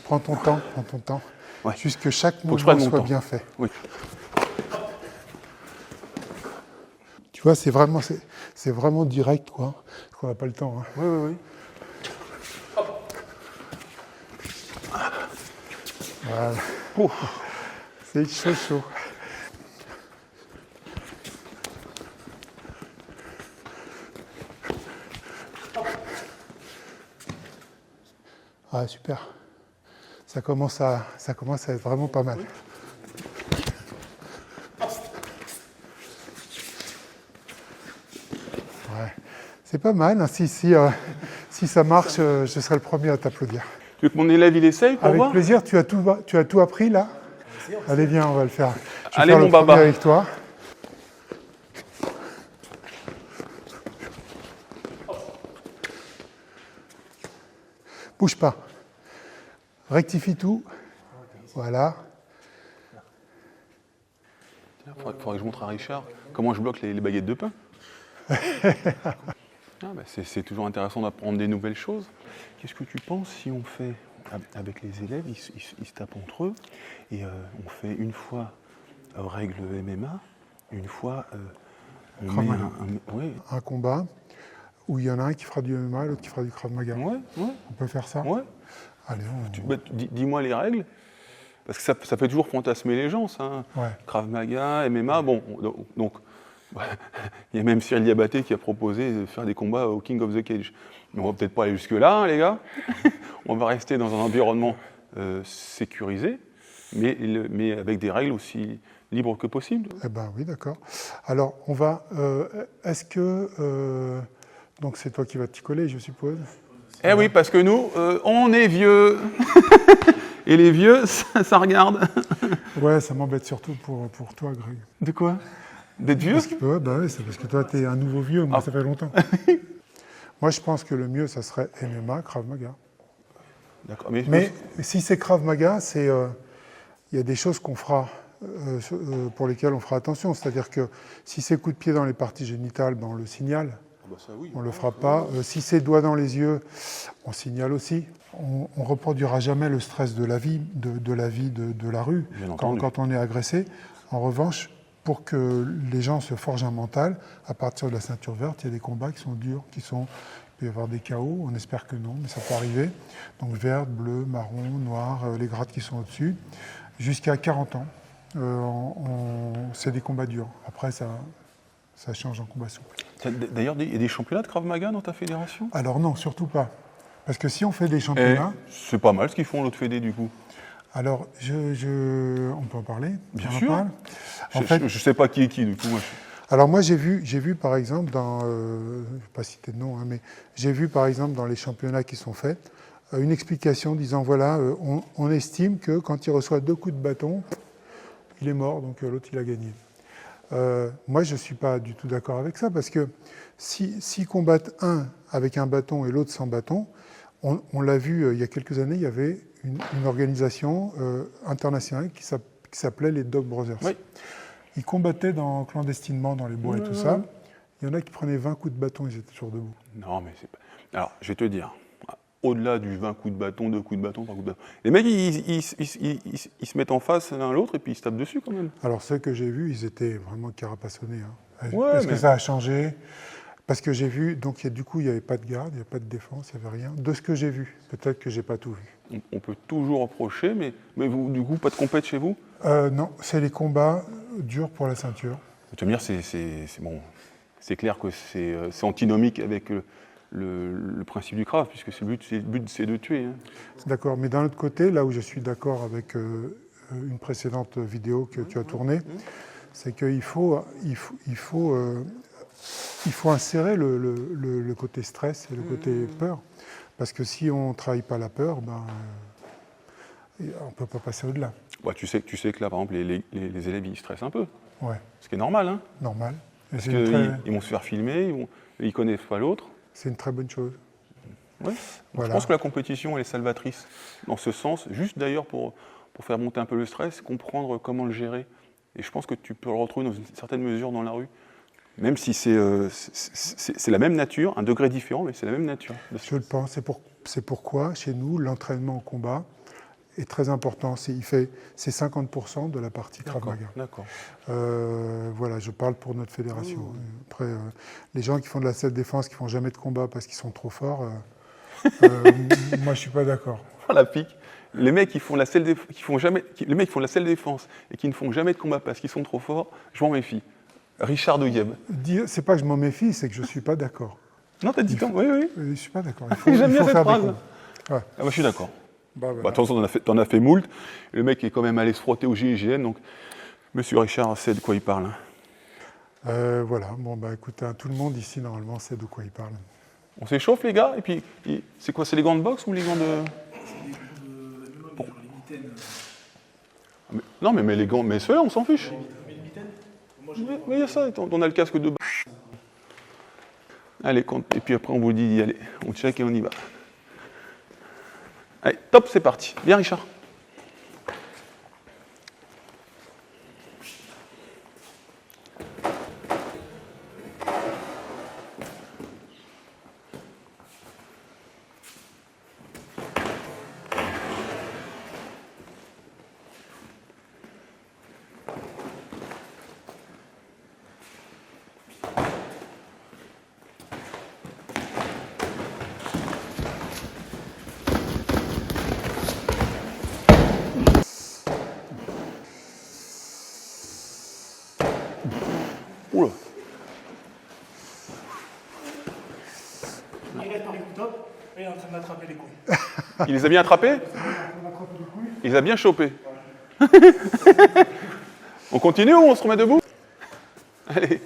Prends ton temps. Ouais. Juste que chaque Faut que je prenne mouvement mon soit temps. bien fait. Oui. Tu vois, c'est vraiment direct, quoi. Parce qu'on n'a pas le temps. Hein. Oui, oui, oui. Voilà. Ouf. C'est chaud. Ah, super. Ça commence à être vraiment pas mal. Ouais. C'est pas mal. Hein. Si ça marche, je serai le premier à t'applaudir. Tu veux que mon élève il essaye pour Avec voir? plaisir. Tu as tout appris là? Allez, viens, on va le faire. Je vais Allez, faire mon le premier baba. avec toi. Bouge pas. Rectifie tout. Voilà. Il faudrait que je montre à Richard comment je bloque les baguettes de pain. C'est toujours intéressant d'apprendre des nouvelles choses. Qu'est-ce que tu penses si on fait avec les élèves, ils se tapent entre eux, et on fait une fois règle MMA, une fois on met ouais. Un combat où il y en a un qui fera du MMA et l'autre qui fera du Krav Maga. Ouais. On peut faire ça? Ouais. Allez, Dis-moi les règles, parce que ça fait toujours fantasmer les gens, ça. Hein. Ouais. Krav Maga, MMA, bon, donc il y a même Cyril Diabaté qui a proposé de faire des combats au King of the Cage. Mais on va peut-être pas aller jusque-là, hein, les gars. On va rester dans un environnement sécurisé, mais avec des règles aussi libres que possible. Eh ben oui, d'accord. Alors, on va... est-ce que... donc c'est toi qui vas t'y coller, je suppose? Eh oui, parce que nous, on est vieux. Et les vieux, ça regarde. Ouais, ça m'embête surtout pour toi, Greg. De quoi? D'être vieux? Ouais, c'est parce que toi, tu es un nouveau vieux, moi, ça fait longtemps. Moi, je pense que le mieux, ça serait MMA, Krav Maga. D'accord. Mais si c'est Krav Maga, il y a des choses qu'on fera, pour lesquelles on fera attention. C'est-à-dire que si c'est coup de pied dans les parties génitales, ben on le signale. On ne le fera pas. Si c'est doigts dans les yeux, on signale aussi. On ne reproduira jamais le stress de la vie, de la rue, quand on est agressé. En revanche, pour que les gens se forgent un mental, à partir de la ceinture verte, il y a des combats qui sont durs, il peut y avoir des chaos, on espère que non, mais ça peut arriver. Donc vert, bleu, marron, noir, les grades qui sont au-dessus. Jusqu'à 40 ans, c'est des combats durs. Après, ça change en combat souple. D'ailleurs, il y a des championnats de Krav Maga dans ta fédération? Alors non, surtout pas. Parce que si on fait des championnats... c'est pas mal ce qu'ils font l'autre fédé, du coup. Alors, on peut en parler? Bien sûr. En fait, je sais pas qui est qui, du coup. Alors moi, j'ai vu par exemple dans... je ne vais pas citer de nom, hein, mais j'ai vu par exemple dans les championnats qui sont faits, une explication disant, voilà, on estime que quand il reçoit 2 coups de bâton, il est mort, donc l'autre, il a gagné. Moi, je ne suis pas du tout d'accord avec ça, parce que si combattent un avec un bâton et l'autre sans bâton, on l'a vu il y a quelques années, il y avait une organisation internationale qui s'appelait les Dog Brothers. Oui. Ils combattaient clandestinement dans les bois et tout ça. Il y en a qui prenaient 20 coups de bâton, ils étaient toujours debout. Non, mais c'est pas... Alors, je vais te dire, au-delà du 20 coups de bâton, 2 coups de bâton, 3 coups de bâton, les mecs, ils se mettent en face l'un l'autre et puis ils se tapent dessus quand même. Alors, ceux que j'ai vus, ils étaient vraiment carapassonnés. Hein. Ouais, parce que ça a changé. Parce que j'ai vu, donc du coup, il n'y avait pas de garde, il n'y avait pas de défense, il n'y avait rien. De ce que j'ai vu, peut-être que je n'ai pas tout vu. On peut toujours reprocher, mais vous, du coup, pas de compète chez vous? Non, c'est les combats durs pour la ceinture. Tu vas me dire, c'est clair que c'est antinomique avec le principe du Krav, puisque le but c'est de tuer. Hein. D'accord, mais d'un autre côté, là où je suis d'accord avec une précédente vidéo que tu as tournée, c'est qu'il faut insérer le côté stress et le côté peur. Parce que si on ne travaille pas la peur, on ne peut pas passer au-delà. Ouais, tu sais que là, par exemple, les élèves, ils stressent un peu. Ouais. Ce qui est normal. Hein. Normal. Parce qu'ils vont se faire filmer, ils ne connaissent pas l'autre. C'est une très bonne chose. Ouais. Voilà. Je pense que la compétition, elle est salvatrice dans ce sens, juste d'ailleurs pour faire monter un peu le stress, comprendre comment le gérer. Et je pense que tu peux le retrouver dans une certaine mesure dans la rue. Même si c'est la même nature, un degré différent, mais c'est la même nature. Je le pense. C'est pourquoi, chez nous, l'entraînement au combat, est très important. C'est 50% de la partie Krav Maga. D'accord. Voilà, je parle pour notre fédération. Après, les gens qui font de la self-défense, qui font jamais de combat parce qu'ils sont trop forts, moi je suis pas d'accord. Oh, la pique. Les mecs qui font la self-défense et qui ne font jamais de combat parce qu'ils sont trop forts, je m'en méfie. Richard de Gueb. C'est pas que je m'en méfie, c'est que je suis pas d'accord. Non, t'as dit tant. Oui, oui. Je suis pas d'accord. J'aime bien cette faire des phrase. combats. Ouais. Ah, bah, je suis d'accord. Voilà. Bah, de toute façon, t'en as fait moult. Et le mec est quand même allé se frotter au GIGN, donc Monsieur Richard sait de quoi il parle. Voilà, bon bah écoute, tout le monde ici normalement sait de quoi il parle. On s'échauffe, les gars, et puis c'est quoi? C'est les gants de boxe ou les gants de. Non, mais les gants, mais ceux-là, on s'en fiche. Mais il y a ça, on a le casque de. Allez, et puis après, on vous dit d'y aller. On check et on y va. Allez, top, c'est parti. Bien, Richard. Oula. Il reste par les coups top et il est en train de m'attraper les couilles. Il les a bien attrapés? Il les a bien chopés. On continue ou on se remet debout? Allez.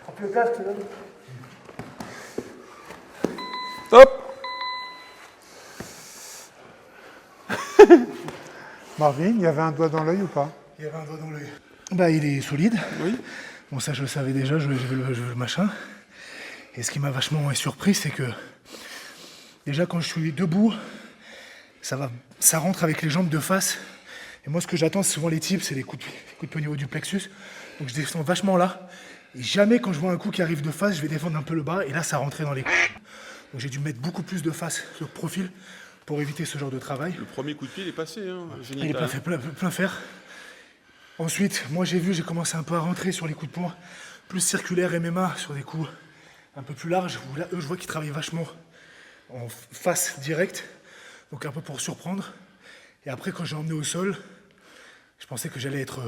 Prends plus le casque, là. Stop. Marvin, il y avait un doigt dans l'œil ou pas? Il y avait un doigt dans l'œil. Bah, il est solide. Oui. Bon, ça, je le savais déjà, je veux le machin. Et ce qui m'a vachement surpris, c'est que déjà, quand je suis debout, ça rentre avec les jambes de face. Et moi, ce que j'attends, c'est souvent les types, c'est les coups de pied au niveau du plexus. Donc, je descends vachement là. Et jamais, quand je vois un coup qui arrive de face, je vais défendre un peu le bas. Et là, ça rentrait dans les coups. Donc, j'ai dû mettre beaucoup plus de face sur le profil pour éviter ce genre de travail. Le premier coup de pied, il est passé, hein, Il est plein fer. Ensuite, moi j'ai commencé un peu à rentrer sur les coups de poing, plus circulaire MMA, sur des coups un peu plus larges, où là, eux, je vois qu'ils travaillent vachement en face directe, donc un peu pour surprendre. Et après, quand j'ai emmené au sol, je pensais que j'allais être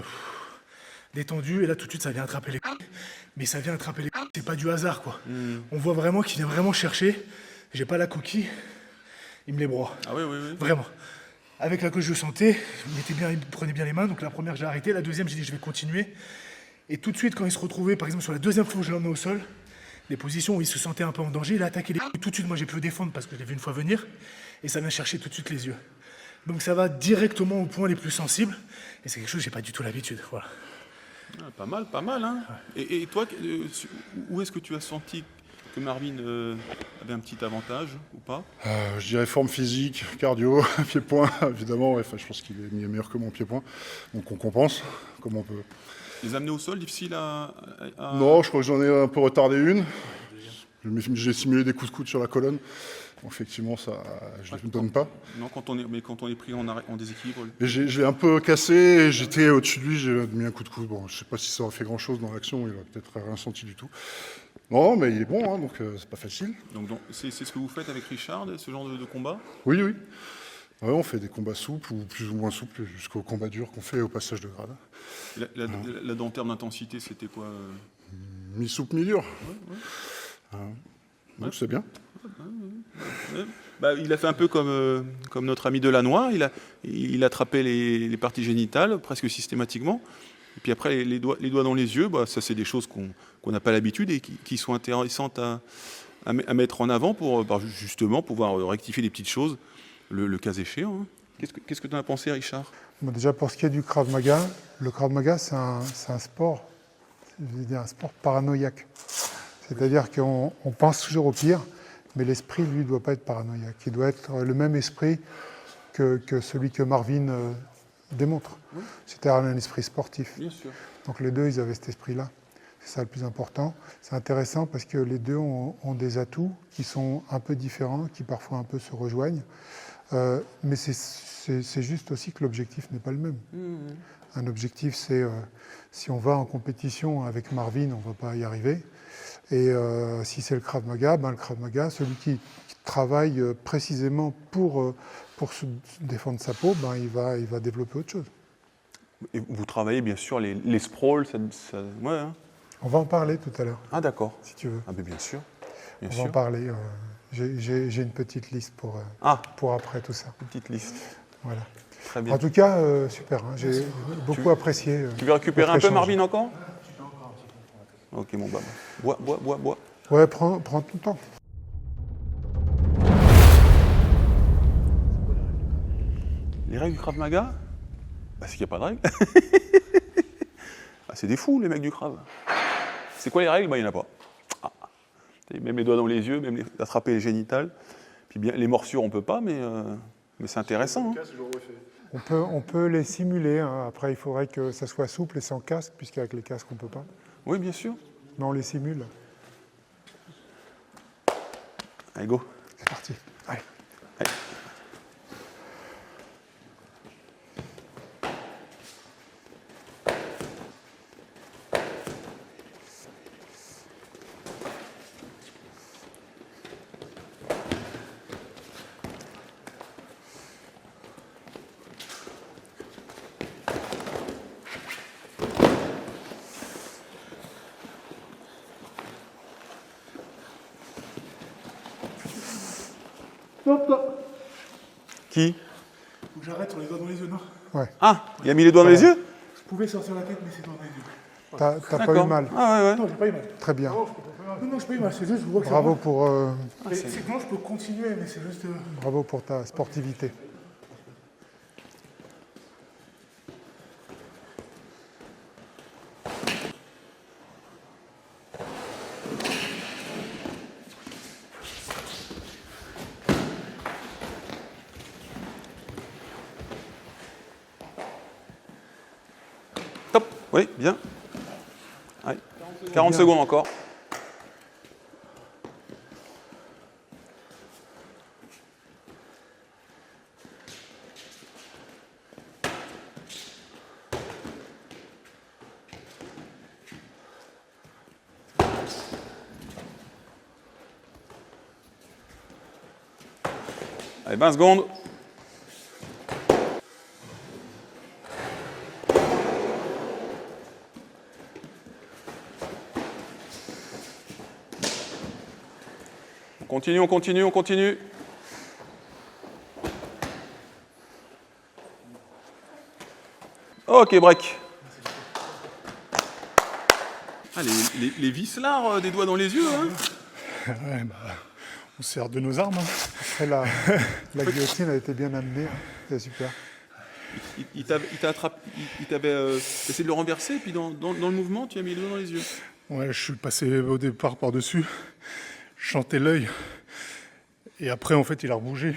détendu, et là, tout de suite, ça vient attraper les couilles. Mais ça vient attraper les couilles, c'est pas du hasard, quoi. On voit vraiment qu'il vient vraiment chercher, j'ai pas la coquille, il me les broie. Ah oui, oui, oui. Vraiment. Avec la coach, je sentais, il prenait bien les mains, donc la première, j'ai arrêté. La deuxième, j'ai dit, je vais continuer. Et tout de suite, quand il se retrouvait, par exemple, sur la deuxième fois où je l'emmenais au sol, des positions où il se sentait un peu en danger, il a attaqué les couilles. Tout de suite, moi, j'ai pu le défendre parce que je l'ai vu une fois venir, et ça vient chercher tout de suite les yeux. Donc ça va directement aux points les plus sensibles, et c'est quelque chose que j'ai pas du tout l'habitude. Voilà. Ah, pas mal, hein. Et toi, où est-ce que tu as senti que Marvin avait un petit avantage ou pas? Je dirais forme physique, cardio, pied-point, évidemment. Ouais, je pense qu'il est meilleur que mon pied-point. Donc on compense comme on peut. Les amener au sol, difficile à... Non, je crois que j'en ai un peu retardé une. J'ai simulé des coups de coude sur la colonne. Bon, effectivement, ça, je ne le donne pas. Non, quand on est pris en déséquilibre. Et je l'ai un peu cassé, et j'étais au-dessus de lui, j'ai mis un coup de coude. Bon, je ne sais pas si ça aurait fait grand-chose dans l'action, il n'aurait peut-être rien senti du tout. Non, mais il est bon, hein, donc c'est pas facile. Donc c'est ce que vous faites avec Richard, ce genre de combat? Oui, oui. Ouais, on fait des combats souples ou plus ou moins souples jusqu'au combat dur qu'on fait au passage de grade. En termes d'intensité, c'était quoi Mi-souple, mi-dur. Ouais. Donc c'est bien. Bah, il a fait un peu comme notre ami Delannoy, il attrapait les parties génitales presque systématiquement. Et puis après, les doigts dans les yeux, bah, ça c'est des choses qu'on n'a pas l'habitude et qui sont intéressantes à mettre en avant pour bah, justement pouvoir rectifier des petites choses, le cas échéant. Hein. Qu'est-ce que tu en as pensé, Richard? Bon, déjà, pour ce qui est du Krav Maga, le Krav Maga, c'est un sport, je veux dire, un sport paranoïaque. C'est-à-dire qu'on pense toujours au pire, mais l'esprit, lui, ne doit pas être paranoïaque. Il doit être le même esprit que celui que Marvin démontre. Oui. C'est-à-dire un esprit sportif. Bien sûr. Donc les deux, ils avaient cet esprit-là. C'est ça le plus important. C'est intéressant parce que les deux ont des atouts qui sont un peu différents, qui parfois un peu se rejoignent. Mais c'est juste aussi que l'objectif n'est pas le même. Un objectif, c'est si on va en compétition avec Marvin, on ne va pas y arriver. Et si c'est le Krav Maga, ben le Krav Maga, celui qui travaille précisément pour se défendre sa peau, ben il va développer autre chose. Et vous travaillez bien sûr les sprawls, ouais. Hein. On va en parler tout à l'heure. Ah d'accord. Si tu veux. Ah ben bien sûr. On va en parler. J'ai une petite liste pour après tout ça. Une petite liste. Voilà. Très bien. En tout cas, super. Hein, j'ai beaucoup apprécié. Tu veux récupérer un peu, échange. Marvin, encore? Ok, bon, bah, bois. Ouais, prends ton temps. Les règles du Krav Maga? Bah, c'est qu'il n'y a pas de règles. Ah, c'est des fous, les mecs du Krav. C'est quoi les règles? Bah, il n'y en a pas. Ah. Même les doigts dans les yeux, même attraper les génitales. Puis bien, les morsures, on ne peut pas, mais c'est intéressant. Hein. On peut les simuler. Hein. Après, il faudrait que ça soit souple et sans casque, puisqu'avec les casques, on ne peut pas. Oui, bien sûr. Mais on les simule. Allez, go. C'est parti. Allez. Allez. Qui? Faut que j'arrête sur les doigts dans les yeux, non? Ouais. Ah, il a mis les doigts dans les yeux? Je pouvais sortir la tête, mais c'est dans les yeux. T'as pas eu mal. Ah ouais. Non, j'ai pas eu mal. Très bien. Non, j'ai pas eu mal, c'est juste, je vois que Bravo pour, c'est que moi, je peux continuer, mais c'est juste... bravo pour ta sportivité. Top. Oui, bien. Allez. 40 secondes encore. Allez, 20 secondes. On continue. Ok, break. Ah, les vislards des doigts dans les yeux, hein. Ouais, bah, on sert de nos armes. Hein. Après, la guillotine a été bien amenée. Hein. C'est super. Il t'avait essayé de le renverser, puis dans le mouvement, tu as mis les doigts dans les yeux. Ouais, je suis passé au départ par-dessus, je chantais l'œil, et après, en fait, il a rebougé.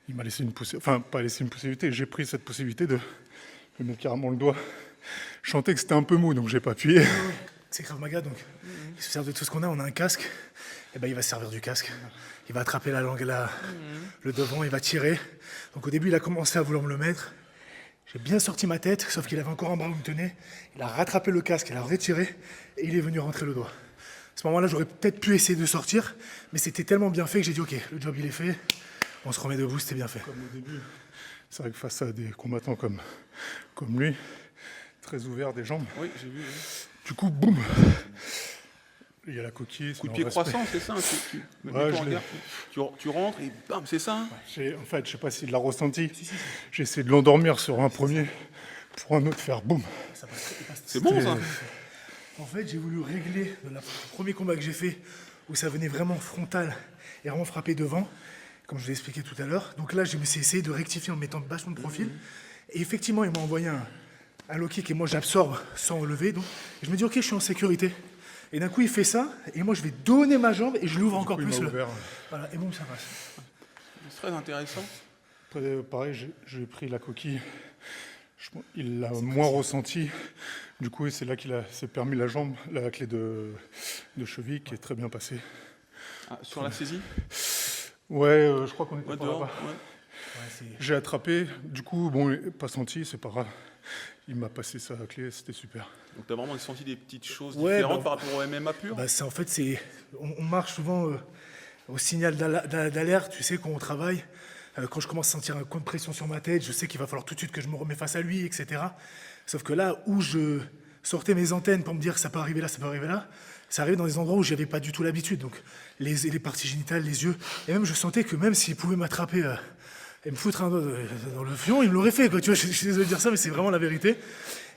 Il m'a laissé une possibilité, enfin, pas laissé une possibilité, j'ai pris cette possibilité de mettre carrément le doigt. Je sentais que c'était un peu mou, donc j'ai pas appuyé. C'est Krav Maga, donc il se sert de tout ce qu'on a. On a un casque, et ben il va se servir du casque. Il va attraper la langue, le devant, il va tirer. Donc au début, il a commencé à vouloir me le mettre. J'ai bien sorti ma tête, sauf qu'il avait encore un bras où il me tenait. Il a rattrapé le casque, il a retiré, et il est venu rentrer le doigt. À ce moment-là, j'aurais peut-être pu essayer de sortir, mais c'était tellement bien fait que j'ai dit, ok, le job il est fait, on se remet debout, c'était bien fait. Comme au début, c'est vrai que face à des combattants comme lui, très ouverts des jambes, Oui, j'ai vu. Oui. du coup, boum, il y a la coquille. c'est Coup de dans pied le respect. croissant, c'est ça. Ouais, je l'ai. Tu rentres et bam, c'est ça. Hein. En fait, je sais pas s'il l'a ressenti. J'ai essayé de l'endormir sur un premier, pour un autre faire boum. C'est bon ça. En fait, j'ai voulu régler le premier combat que j'ai fait, où ça venait vraiment frontal et vraiment frapper devant, comme je l'ai expliqué tout à l'heure. Donc là, je me suis essayé de rectifier en mettant vachement de profil. Et effectivement, il m'a envoyé un low kick et moi, j'absorbe sans lever. Donc, et je me dis, ok, je suis en sécurité. Et d'un coup, il fait ça, et moi, je vais donner ma jambe et je l'ouvre encore coup, il plus. m'a ouvert. Voilà, et bon, ça passe. C'est très intéressant. Après, pareil, j'ai pris la coquille. Il l'a moins ressenti. Du coup, c'est là qu'il s'est permis la jambe, la clé de cheville qui est très bien passée. Ah, sur la saisie. Ouais, je crois qu'on était Ouais, pas dehors. là-bas. Ouais. J'ai attrapé, du coup, bon, pas senti, c'est pas grave. Il m'a passé sa clé, c'était super. Donc tu as vraiment senti des petites choses Ouais, différentes bah, par rapport au MMA pur. Bah, en fait, on marche souvent au signal d'alerte, tu sais, quand on travaille. Quand je commence à sentir un coup de pression sur ma tête, je sais qu'il va falloir tout de suite que je me remets face à lui, etc. Sauf que là où je sortais mes antennes pour me dire ça peut arriver là, ça peut arriver là, ça arrivait dans des endroits où j'avais pas du tout l'habitude. Donc les parties génitales, les yeux, et même je sentais que même s'il pouvait m'attraper et me foutre un doigt dans le fion, il me l'aurait fait, quoi. Tu vois, je suis désolé de dire ça, mais c'est vraiment la vérité.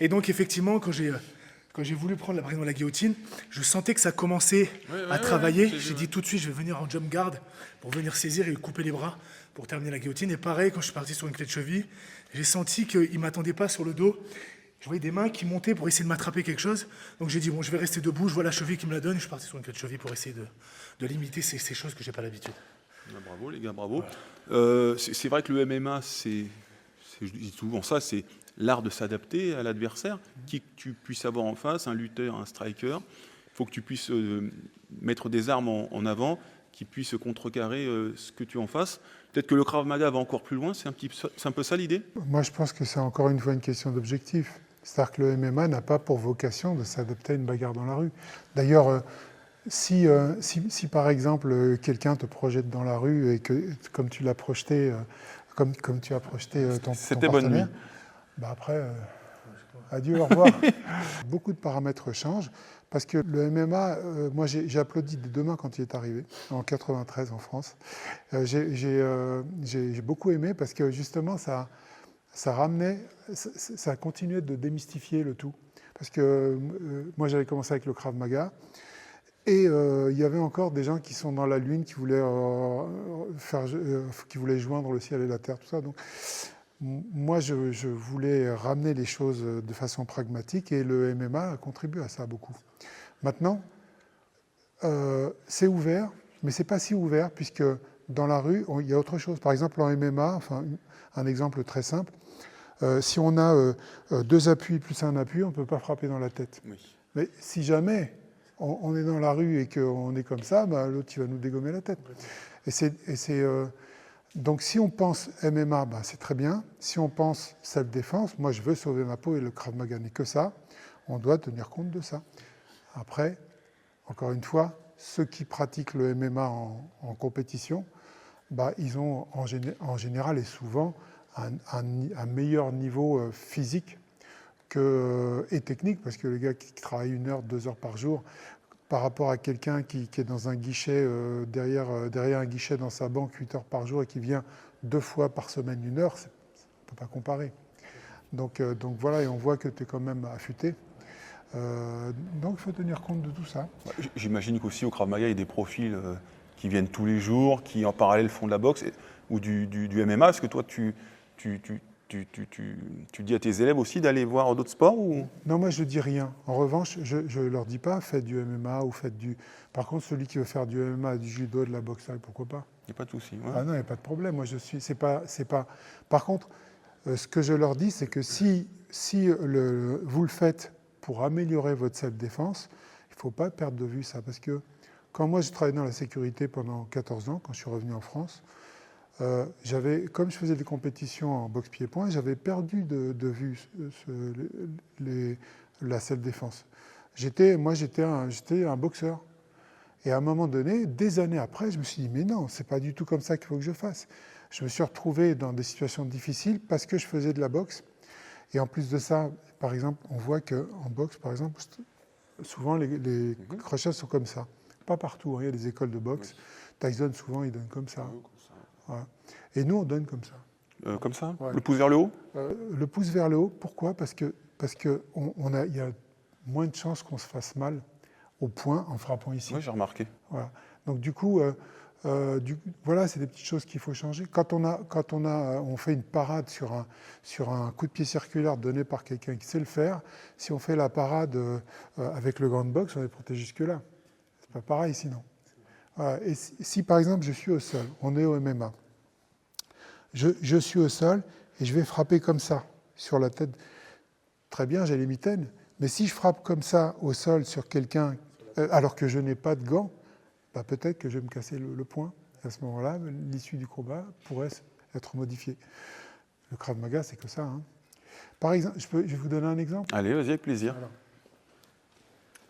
Et donc effectivement, quand j'ai voulu prendre par exemple la guillotine, je sentais que ça commençait à travailler. J'ai dit tout de suite, je vais venir en jump guard pour venir saisir et couper les bras pour terminer la guillotine. Et pareil, quand je suis parti sur une clé de cheville, j'ai senti qu'il ne m'attendait pas sur le dos. Je voyais des mains qui montaient pour essayer de m'attraper quelque chose. Donc j'ai dit, bon, je vais rester debout, je vois la cheville qui me la donne. Et je suis parti sur une clé de cheville pour essayer de limiter ces choses que je n'ai pas l'habitude. Bravo les gars, bravo. C'est vrai que le MMA, je dis souvent ça, c'est l'art de s'adapter à l'adversaire, qui que tu puisses avoir en face, un lutteur, un striker. Il faut que tu puisses mettre des armes en avant, qui puissent contrecarrer ce que tu as en face. Peut-être que le Krav Maga va encore plus loin, c'est un peu ça l'idée. Moi, je pense que c'est encore une fois une question d'objectif. C'est-à-dire que le MMA n'a pas pour vocation de s'adapter à une bagarre dans la rue. D'ailleurs, si par exemple quelqu'un te projette dans la rue et que comme tu l'as projeté, comme tu as projeté ton partenaire, bah après, adieu, au revoir. Beaucoup de paramètres changent parce que le MMA, moi j'ai applaudi des deux mains quand il est arrivé en 93 en France. J'ai beaucoup aimé parce que justement ça ramenait, ça continuait de démystifier le tout. Parce que moi j'avais commencé avec le Krav Maga. Et il y avait encore des gens qui sont dans la lune, qui voulaient joindre le ciel et la terre, tout ça. Donc, moi, je voulais ramener les choses de façon pragmatique et le MMA a contribué à ça beaucoup. Maintenant, c'est ouvert, mais c'est pas si ouvert puisque dans la rue, il y a autre chose. Par exemple, en MMA, enfin, un exemple très simple, si on a 2 appuis plus un appui, on ne peut pas frapper dans la tête. Oui. Mais si jamais on est dans la rue et qu'on est comme ça, bah, l'autre, il va nous dégommer la tête. Donc, si on pense MMA, bah, c'est très bien. Si on pense self-défense, moi, je veux sauver ma peau et le Krav Maga n'est que ça. On doit tenir compte de ça. Après, encore une fois, ceux qui pratiquent le MMA en compétition, bah, ils ont en général et souvent un meilleur niveau physique et technique, parce que les gars qui travaillent 1 heure, 2 heures par jour, par rapport à quelqu'un qui est dans un guichet, derrière un guichet dans sa banque 8 heures par jour et qui vient 2 fois par semaine 1 heure, on ne peut pas comparer. Donc voilà, et on voit que tu es quand même affûté. Donc il faut tenir compte de tout ça. J'imagine qu'aussi au Krav Maga, il y a des profils qui viennent tous les jours, qui en parallèle font de la boxe ou du MMA. Est-ce que toi, tu dis à tes élèves aussi d'aller voir d'autres sports ou... Non, moi je ne dis rien. En revanche, je ne leur dis pas faites du MMA ou faites du... Par contre, celui qui veut faire du MMA, du judo, de la boxe, pourquoi pas? Il n'y a pas de souci. Ouais. Ah non, il n'y a pas de problème. Moi, c'est pas... Par contre, ce que je leur dis, c'est que si vous le faites pour améliorer votre self-défense, il ne faut pas perdre de vue ça. Parce que quand moi, je travaillais dans la sécurité pendant 14 ans, quand je suis revenu en France, comme je faisais des compétitions en boxe pied-point, j'avais perdu de vue la self-défense. J'étais un boxeur. Et à un moment donné, des années après, je me suis dit, mais non, c'est pas du tout comme ça qu'il faut que je fasse. Je me suis retrouvé dans des situations difficiles parce que je faisais de la boxe. Et en plus de ça, par exemple, on voit qu'en boxe, par exemple, Souvent, les crochets sont comme ça. Pas partout, hein, il y a des écoles de boxe. Tyson, souvent, il donne comme ça. Voilà. Et nous, on donne comme ça. Comme ça Ouais. Le pouce vers le haut? Le pouce vers le haut, pourquoi? Parce que il y a moins de chances qu'on se fasse mal au point en frappant ici. Oui, j'ai remarqué. Voilà. Donc du coup, voilà, c'est des petites choses qu'il faut changer. Quand on fait une parade sur un coup de pied circulaire donné par quelqu'un qui sait le faire, si on fait la parade avec le gant de boxe, on est protégé jusque-là. C'est pas pareil sinon. Voilà. Et si par exemple je suis au sol, on est au MMA, je suis au sol et je vais frapper comme ça sur la tête. Très bien, j'ai les mitaines, mais si je frappe comme ça au sol sur quelqu'un alors que je n'ai pas de gants, bah peut-être que je vais me casser le poing. Et à ce moment-là, l'issue du combat pourrait être modifiée. Le Krav Maga, c'est que ça. Hein. Par exemple, je vais vous donner un exemple. Allez, vas-y, avec plaisir. Voilà.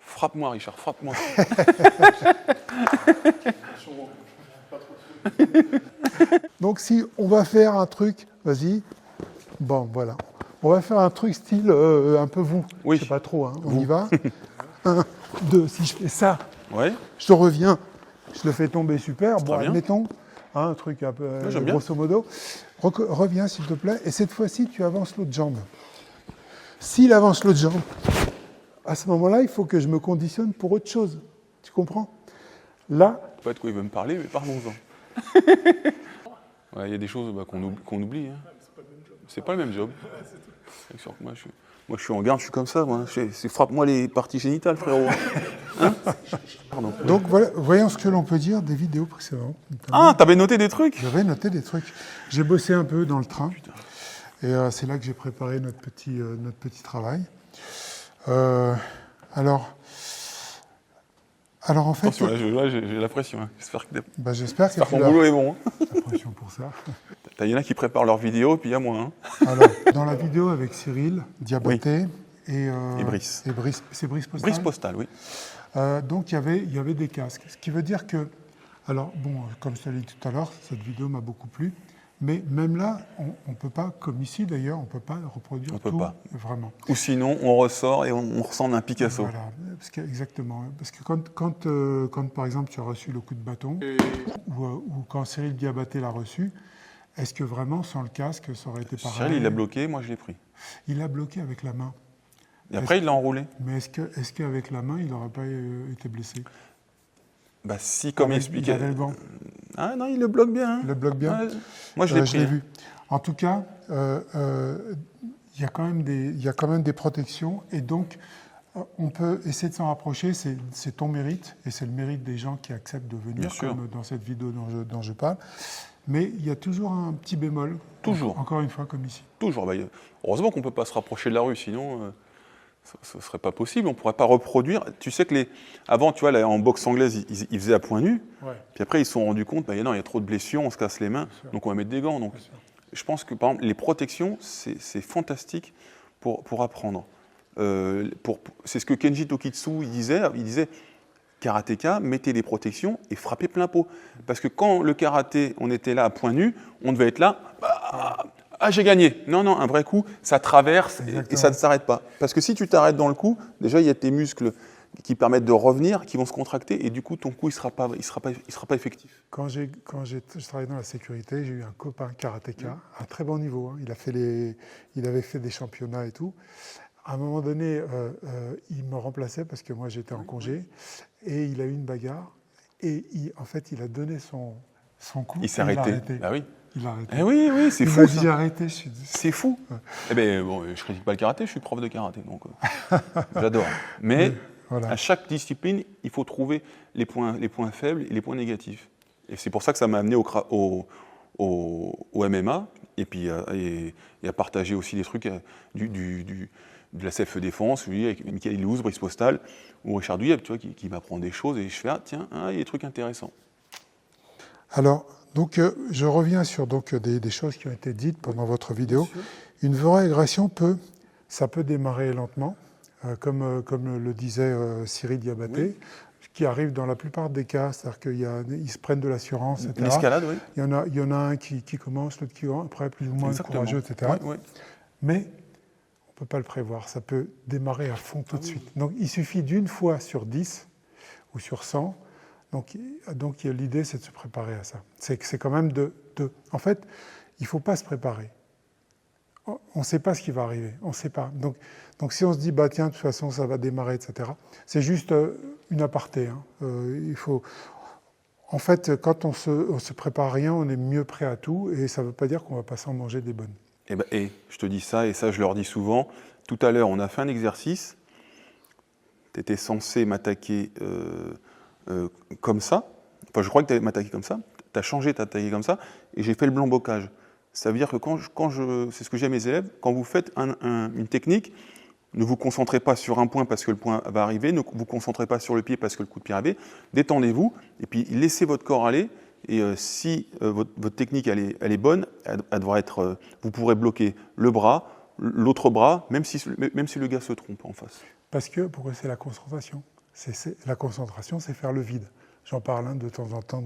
Frappe-moi, Richard, frappe-moi. Donc si on va faire un truc, vas-y, bon voilà, on va faire un truc style un peu vous, Oui. je sais pas trop, hein. On y va. 1, 2, si je fais ça, Ouais. je reviens, je le fais tomber super, bon bien. admettons, hein, un truc un peu j'aime bien. grosso modo, reviens s'il te plaît, et cette fois-ci tu avances l'autre jambe. S'il avance l'autre jambe, à ce moment-là, il faut que je me conditionne pour autre chose, tu comprends? Là, Je sais pas de quoi il veut me parler, mais parlons-en. Ouais, il y a des choses qu'on oublie. Hein. C'est pas le même job. C'est sûr que moi, je suis en garde, je suis comme ça. Moi. Frappe-moi les parties génitales, frérot. Hein? Pardon. donc voilà, voyons ce que l'on peut dire des vidéos précédentes. notamment. Ah, t'avais noté des trucs? J'avais noté des trucs. J'ai bossé un peu dans le train. Et c'est là que j'ai préparé notre petit travail. Alors en fait, Attention, là, j'ai la pression. Hein. J'espère que j'espère que ton tu as boulot est bon. Hein. la pression pour ça. Il y en a qui préparent leurs vidéos, puis il y a moi. Hein. Alors, dans la vidéo avec Cyril Diabaté et Brice. C'est Brice Postal. Brise postale, oui. Donc il y avait des casques. Ce qui veut dire que, alors bon, comme je te l'ai dit tout à l'heure, cette vidéo m'a beaucoup plu. Mais même là, on ne peut pas, comme ici d'ailleurs, on ne peut pas reproduire On peut tout, pas. vraiment. Ou sinon, on ressort et on ressemble à un Picasso. Voilà, exactement. Parce que quand, par exemple, tu as reçu le coup de bâton, ou quand Cyril Diabaté l'a reçu, est-ce que vraiment, sans le casque, ça aurait été pareil? Cyril, il l'a bloqué, moi je l'ai pris. Il l'a bloqué avec la main. Et après, il l'a enroulé. Mais est-ce qu'avec la main, il n'aurait pas été blessé? Bah si, comme il Il expliquait. avait le gant. Ah non, il le bloque bien. Hein. Il le bloque bien. Ouais. Moi, je l'ai pris. Je l'ai vu. En tout cas, il y a quand même des protections. Et donc, on peut essayer de s'en rapprocher. C'est ton mérite. Et c'est le mérite des gens qui acceptent de venir, Bien sûr. comme dans cette vidéo dont je parle. Mais il y a toujours un petit bémol. Toujours. Encore une fois, comme ici. Toujours. Bah, heureusement qu'on ne peut pas se rapprocher de la rue, sinon ce ne serait pas possible. On ne pourrait pas reproduire. Tu sais que avant, tu vois, là, en boxe anglaise, ils faisaient à poing nu. Ouais. Puis après, ils se sont rendus compte, bah, non, il y a trop de blessures, on se casse les mains, donc on va mettre des gants. Donc, je pense que, par exemple, les protections, c'est fantastique pour apprendre. C'est ce que Kenji Tokitsu il disait, karatéka, mettez des protections et frappez plein pot. Parce que quand le karaté, on était là à poing nu, on devait être là, j'ai gagné. Non, un vrai coup, ça traverse et ça ne s'arrête pas. Parce que si tu t'arrêtes dans le coup, déjà, il y a tes muscles qui permettent de revenir, qui vont se contracter, et du coup, ton coup, il sera pas effectif. Quand je travaillais dans la sécurité, j'ai eu un copain karatéka, à un très bon niveau. Hein. Il avait fait des championnats et tout. À un moment donné, il me remplaçait parce que moi, j'étais en congé, et il a eu une bagarre, et en fait, il a donné son coup. Il s'est arrêté. Ah oui. Il a arrêté. Eh oui, c'est il fou. m'a dit arrêter. C'est fou. Ouais. Eh ben, bon, je critique pas le karaté, je suis prof de karaté, donc j'adore. Mais voilà. à chaque discipline, il faut trouver les points faibles et les points négatifs. Et c'est pour ça que ça m'a amené au MMA, et puis à partager aussi des trucs de la self-défense, avec Michael Louz, Brice Postal, ou Richard Douillet, tu vois, qui m'apprend des choses, et je fais, tiens, il y a des trucs intéressants. Alors, donc, je reviens sur des choses qui ont été dites pendant votre vidéo. Une vraie agression peut démarrer lentement, comme le disait Cyril Diabaté, qui arrive dans la plupart des cas, c'est-à-dire qu'ils se prennent de l'assurance, etc. Une escalade, oui. Il y en a un qui commence, l'autre qui après plus ou moins Exactement. courageux, etc. Oui. Mais on peut pas le prévoir. Ça peut démarrer à fond tout de suite. Donc il suffit d'une fois sur 10 ou sur 100. Donc l'idée, c'est de se préparer à ça. C'est quand même En fait, il ne faut pas se préparer. On ne sait pas ce qui va arriver. On ne sait pas. Donc si on se dit, bah tiens, de toute façon, ça va démarrer, etc., c'est juste une aparté. Hein. En fait, quand on se prépare à rien, on est mieux prêt à tout, et ça ne veut pas dire qu'on ne va pas s'en manger des bonnes. Et je te dis ça, et ça, je leur dis souvent. Tout à l'heure, on a fait un exercice. Tu étais censé m'attaquer comme ça. Enfin, je crois que tu allais m'attaquer comme ça. Tu as changé, tu as attaqué comme ça, et j'ai fait le blanc bocage. Ça veut dire que c'est ce que j'ai à mes élèves, quand vous faites une technique, ne vous concentrez pas sur un point parce que le point va arriver, ne vous concentrez pas sur le pied parce que le coup de pied va arriver, détendez-vous, et puis laissez votre corps aller, et si votre technique elle est bonne, elle devra être, vous pourrez bloquer le bras, l'autre bras, même si le gars se trompe en face. Parce que, pourquoi c'est la concentration. La concentration, c'est faire le vide. J'en parle de temps en temps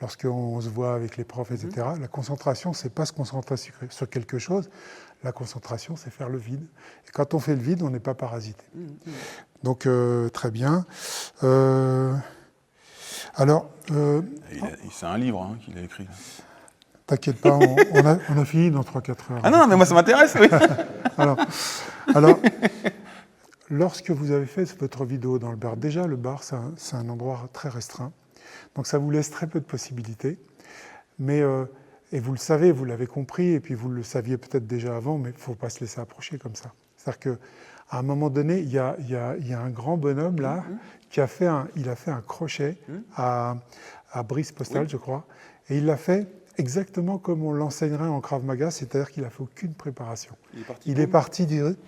lorsqu'on se voit avec les profs, etc. La concentration, c'est pas se concentrer sur quelque chose. La concentration, c'est faire le vide. Et quand on fait le vide, on n'est pas parasité. Donc, très bien. Alors... c'est un livre qu'il a écrit. T'inquiète pas, on a fini dans 3-4 heures. Ah non, mais moi ça m'intéresse, oui. Alors, lorsque vous avez fait votre vidéo dans le bar, déjà le bar, c'est un endroit très restreint. Donc ça vous laisse très peu de possibilités. Mais, et vous le savez, vous l'avez compris, et puis vous le saviez peut-être déjà avant, mais il ne faut pas se laisser approcher comme ça. C'est-à-dire qu'à un moment donné, il y a un grand bonhomme là, qui a fait un crochet à Brice Postal, je crois, et il l'a fait exactement comme on l'enseignerait en Krav Maga, c'est-à-dire qu'il n'a fait aucune préparation. Il est parti direct,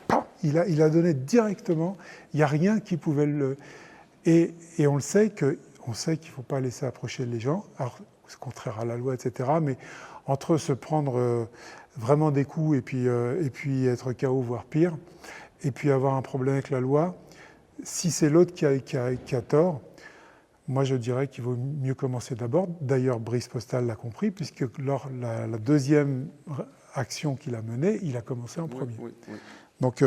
il a donné directement, il n'y a rien qui pouvait le... Et on le sait qu'il ne faut pas laisser approcher les gens, alors c'est contraire à la loi, etc., mais entre se prendre vraiment des coups et puis être KO, voire pire, et puis avoir un problème avec la loi, si c'est l'autre qui a tort, moi, je dirais qu'il vaut mieux commencer d'abord. D'ailleurs, Brice Postal l'a compris, puisque lors la deuxième action qu'il a menée, il a commencé en premier. Oui. Donc,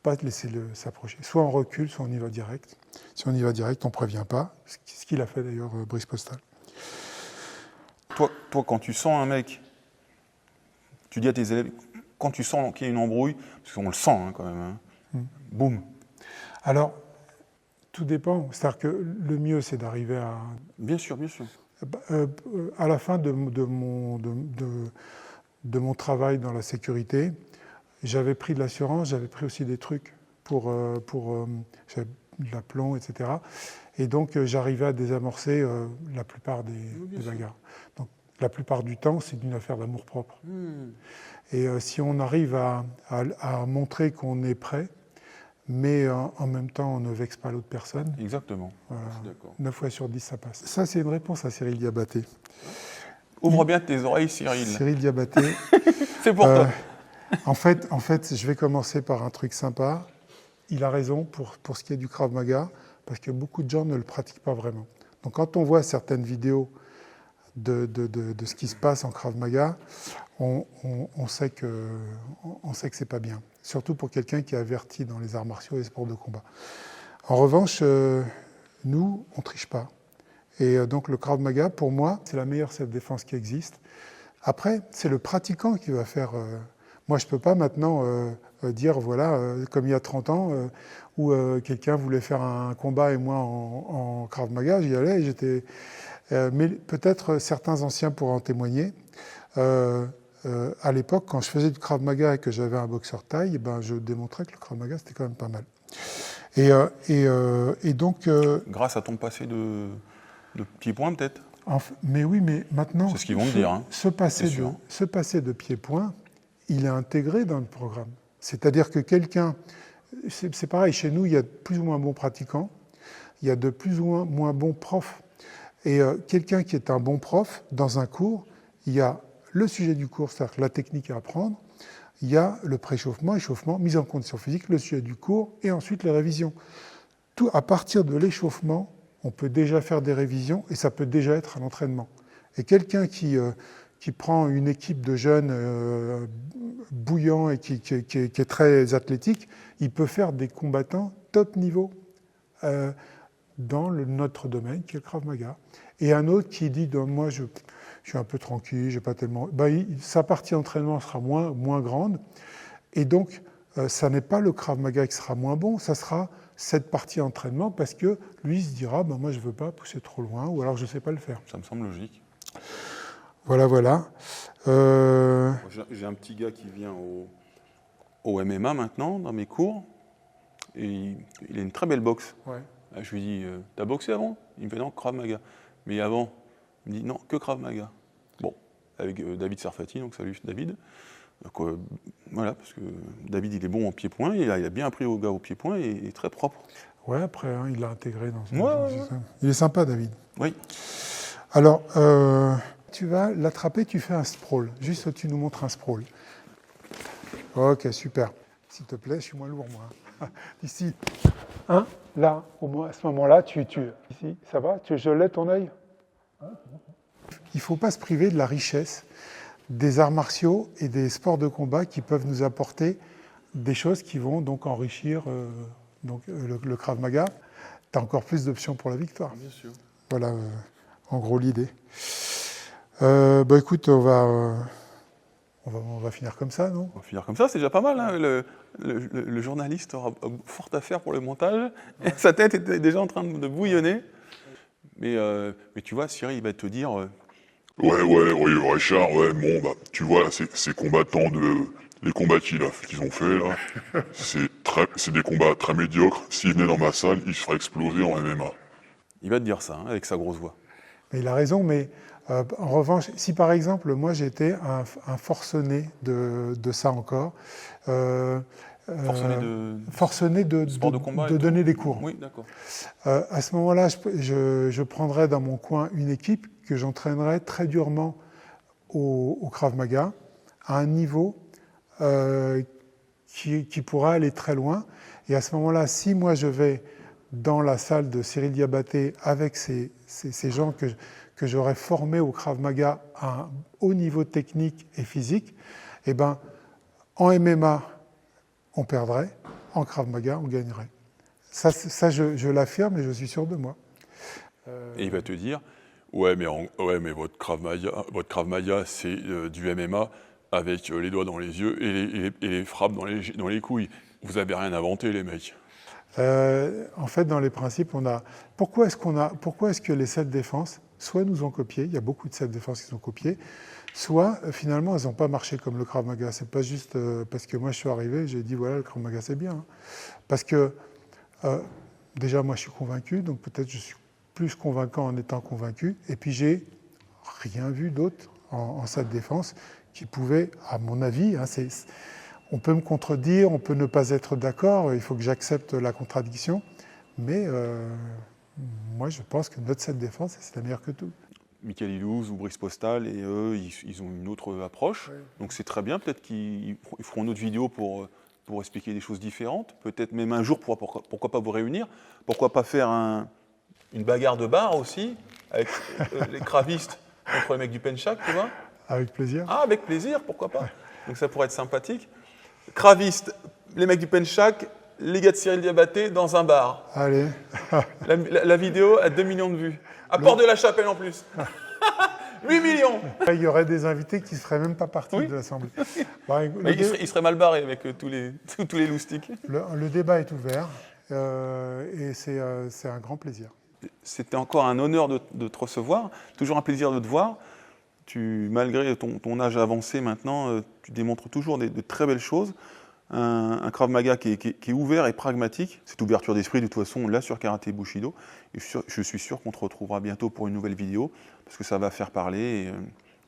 pas laisser s'approcher. Soit on recule, soit on y va direct. Si on y va direct, on ne prévient pas. Ce qu'il a fait d'ailleurs, Brice Postal. Toi, quand tu sens un mec, tu dis à tes élèves, quand tu sens qu'il y a une embrouille, parce qu'on le sent quand même, boum. Alors, tout dépend. C'est-à-dire que le mieux, c'est d'arriver à... Bien sûr. À la fin de mon travail dans la sécurité, j'avais pris de l'assurance, j'avais pris aussi des trucs j'avais de l'aplomb, etc. Et donc, j'arrivais à désamorcer la plupart des bagarres. Donc, la plupart du temps, c'est une affaire d'amour-propre. Et si on arrive à montrer qu'on est prêt, mais en même temps, on ne vexe pas l'autre personne. Exactement. Voilà. Je suis d'accord. 9 fois sur 10, ça passe. Ça, c'est une réponse à Cyril Diabaté. Ouvre bien tes oreilles, Cyril. Cyril Diabaté. C'est pour toi. En fait, je vais commencer par un truc sympa. Il a raison pour ce qui est du Krav Maga, parce que beaucoup de gens ne le pratiquent pas vraiment. Donc, quand on voit certaines vidéos de ce qui se passe en Krav Maga, on sait que c'est pas bien. Surtout pour quelqu'un qui est averti dans les arts martiaux et les sports de combat. En revanche, nous, on ne triche pas. Et donc le Krav Maga, pour moi, c'est la meilleure self-défense qui existe. Après, c'est le pratiquant qui va faire... Moi, je ne peux pas maintenant dire, voilà, comme il y a 30 ans, où quelqu'un voulait faire un combat et moi en Krav Maga, j'y allais et j'étais... mais peut-être certains anciens pourraient en témoigner. À l'époque, quand je faisais du Krav Maga et que j'avais un boxeur taille, je démontrais que le Krav Maga, c'était quand même pas mal. Et donc... Grâce à ton passé de pied-point, peut-être mais oui, mais maintenant... C'est ce qu'ils vont me dire. Hein. Ce passé de pied-point, il est intégré dans le programme. C'est-à-dire que quelqu'un... C'est pareil, chez nous, il y a de plus ou moins bons pratiquants, il y a de plus ou moins bons profs. Et quelqu'un qui est un bon prof, dans un cours, il y a le sujet du cours, c'est-à-dire la technique à apprendre, il y a le préchauffement, échauffement, mise en condition physique, le sujet du cours, et ensuite les révisions. Tout, à partir de l'échauffement, on peut déjà faire des révisions, et ça peut déjà être à l'entraînement. Et quelqu'un qui qui prend une équipe de jeunes bouillants et qui est très athlétique, il peut faire des combattants top niveau dans notre domaine, qui est le Krav Maga. Et un autre qui dit, moi je suis un peu tranquille, j'ai pas tellement... sa partie entraînement sera moins grande, et donc ça n'est pas le Krav Maga qui sera moins bon, ça sera cette partie entraînement, parce que lui il se dira, moi je veux pas pousser trop loin, ou alors je sais pas le faire. Ça me semble logique. Voilà. J'ai un petit gars qui vient au MMA maintenant, dans mes cours, et il a une très belle boxe. Ouais. Je lui dis, t'as boxé avant? Il me fait non, Krav Maga. Mais avant, il me dit non, que Krav Maga. Bon, avec David Sarfati, donc salut David. Donc, voilà, parce que David il est bon en pied-point, il a bien appris au gars au pied-point et il est très propre. Ouais, après il l'a intégré dans son système. Il est sympa, David. Oui. Alors, tu vas l'attraper, tu fais un sprawl. Juste, tu nous montres un sprawl. Ok, super. S'il te plaît, je suis moins lourd, moi. Ici. Là, au moins, à ce moment-là, ici, ça va? Tu gelais ton œil? Il ne faut pas se priver de la richesse des arts martiaux et des sports de combat qui peuvent nous apporter des choses qui vont donc enrichir le Krav Maga. Tu as encore plus d'options pour la victoire. Bien sûr. Voilà, en gros, l'idée. Écoute, on va finir comme ça, non? On va finir comme ça, c'est déjà pas mal. Hein. Le journaliste aura fort à faire pour le montage. Ouais. Sa tête était déjà en train de bouillonner. Mais tu vois, Cyril, il va te dire... Oui, Richard, tu vois, là, ces combattants, les combats qu'ils ont fait, là, c'est des combats très médiocres. S'ils venaient dans ma salle, ils se feraient exploser en MMA. Il va te dire ça, hein, avec sa grosse voix. Mais il a raison, mais en revanche, si par exemple, moi j'étais un forcené de ça encore, forcené de sport de combat de donner des cours. Oui, d'accord. À ce moment-là, je prendrais dans mon coin une équipe que j'entraînerais très durement au Krav Maga, à un niveau qui pourra aller très loin. Et à ce moment-là, si moi je vais dans la salle de Cyril Diabaté avec ces gens que j'aurais formés au Krav Maga à un haut niveau technique et physique, eh ben, en MMA, on perdrait, en Krav Maga, on gagnerait. Ça je l'affirme et je suis sûr de moi. Et il va te dire, mais votre Krav Maga, c'est du MMA avec les doigts dans les yeux et les frappes dans les couilles. Vous avez rien inventé, les mecs. En fait, dans les principes, pourquoi est-ce que les self-défense, soit nous ont copié, il y a beaucoup de self-défense qui sont copiés, soit finalement elles n'ont pas marché comme le Krav Maga. C'est pas juste parce que moi je suis arrivé, j'ai dit voilà, le Krav Maga c'est bien. Hein. Parce que déjà moi je suis convaincu, donc peut-être je suis plus convaincant en étant convaincu, et puis j'ai rien vu d'autre en self-défense qui pouvait, à mon avis, on peut me contredire, on peut ne pas être d'accord, il faut que j'accepte la contradiction, mais moi je pense que notre self-défense, c'est la meilleure que tout. Michael Ilouz ou Brice Postal, et eux, ils ont une autre approche, ouais. Donc c'est très bien, peut-être qu'ils feront une autre vidéo pour expliquer des choses différentes, peut-être même un jour, pourquoi pas vous réunir, pourquoi pas faire une bagarre de bar aussi, avec les kravistes contre les mecs du Penchak, tu vois? Avec plaisir. Ah, avec plaisir, pourquoi pas. Donc ça pourrait être sympathique. Kravistes, les mecs du Penchak, les gars de Cyril Diabaté dans un bar. Allez. la vidéo a 2 millions de vues. À Port-de-la-Chapelle en plus. 8 millions. Il y aurait des invités qui ne seraient même pas partis de l'Assemblée. Il serait mal barré avec tous les loustiques. Le débat est ouvert et c'est un grand plaisir. C'était encore un honneur de te recevoir, toujours un plaisir de te voir. Malgré ton âge avancé maintenant, tu démontres toujours de très belles choses. Un Krav Maga qui est ouvert et pragmatique. Cette ouverture d'esprit, de toute façon, on l'a sur Karaté Bushido. Et je suis sûr qu'on te retrouvera bientôt pour une nouvelle vidéo, parce que ça va faire parler. Et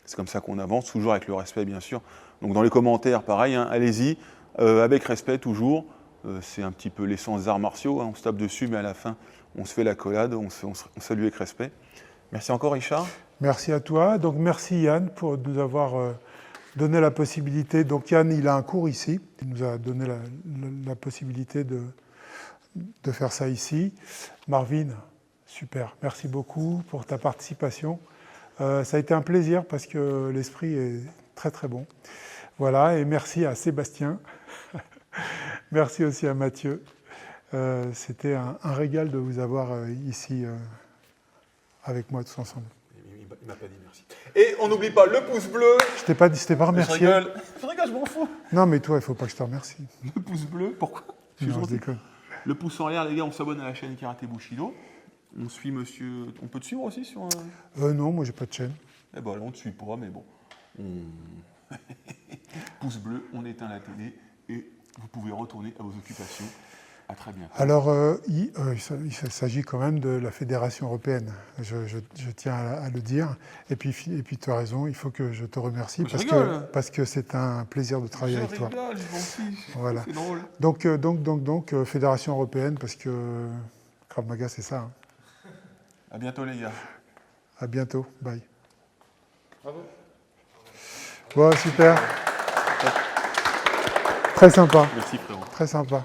c'est comme ça qu'on avance, toujours avec le respect, bien sûr. Donc dans les commentaires, pareil, hein, allez-y, avec respect toujours. C'est un petit peu l'essence des arts martiaux, hein, on se tape dessus, mais à la fin, on se fait l'accolade, on salue avec respect. Merci encore, Richard. Merci à toi. Donc merci Yann pour nous avoir donné la possibilité. Donc Yann, il a un cours ici. Il nous a donné la possibilité de faire ça ici. Marvin, super. Merci beaucoup pour ta participation. Ça a été un plaisir parce que l'esprit est très très bon. Voilà, et merci à Sébastien. Merci aussi à Mathieu. C'était un régal de vous avoir ici avec moi tous ensemble. Il m'a pas dit merci. Et on n'oublie pas le pouce bleu. Je t'ai pas remercié. Je rigole, je m'en fous. Non, mais toi, il faut pas que je te remercie. Le pouce bleu, pourquoi? Non, je déconne. Le pouce en l'air, les gars, on s'abonne à la chaîne Karaté Bushido. On suit monsieur. On peut te suivre aussi sur. Non, moi j'ai pas de chaîne. Eh ben, on ne te suit pas, mais bon. Pouce bleu, on éteint la télé et vous pouvez retourner à vos occupations. À très bientôt. Alors, il s'agit quand même de la Fédération européenne. Je tiens à le dire. Et puis tu as raison, il faut que je te remercie parce que c'est un plaisir de travailler avec toi. Je m'en fiche. Voilà. C'est drôle. Donc, Fédération européenne, parce que Krav Maga, c'est ça. Hein. À bientôt, les gars. À bientôt. Bye. Bravo. Bon, super. Très sympa. Merci, frérot. Très sympa.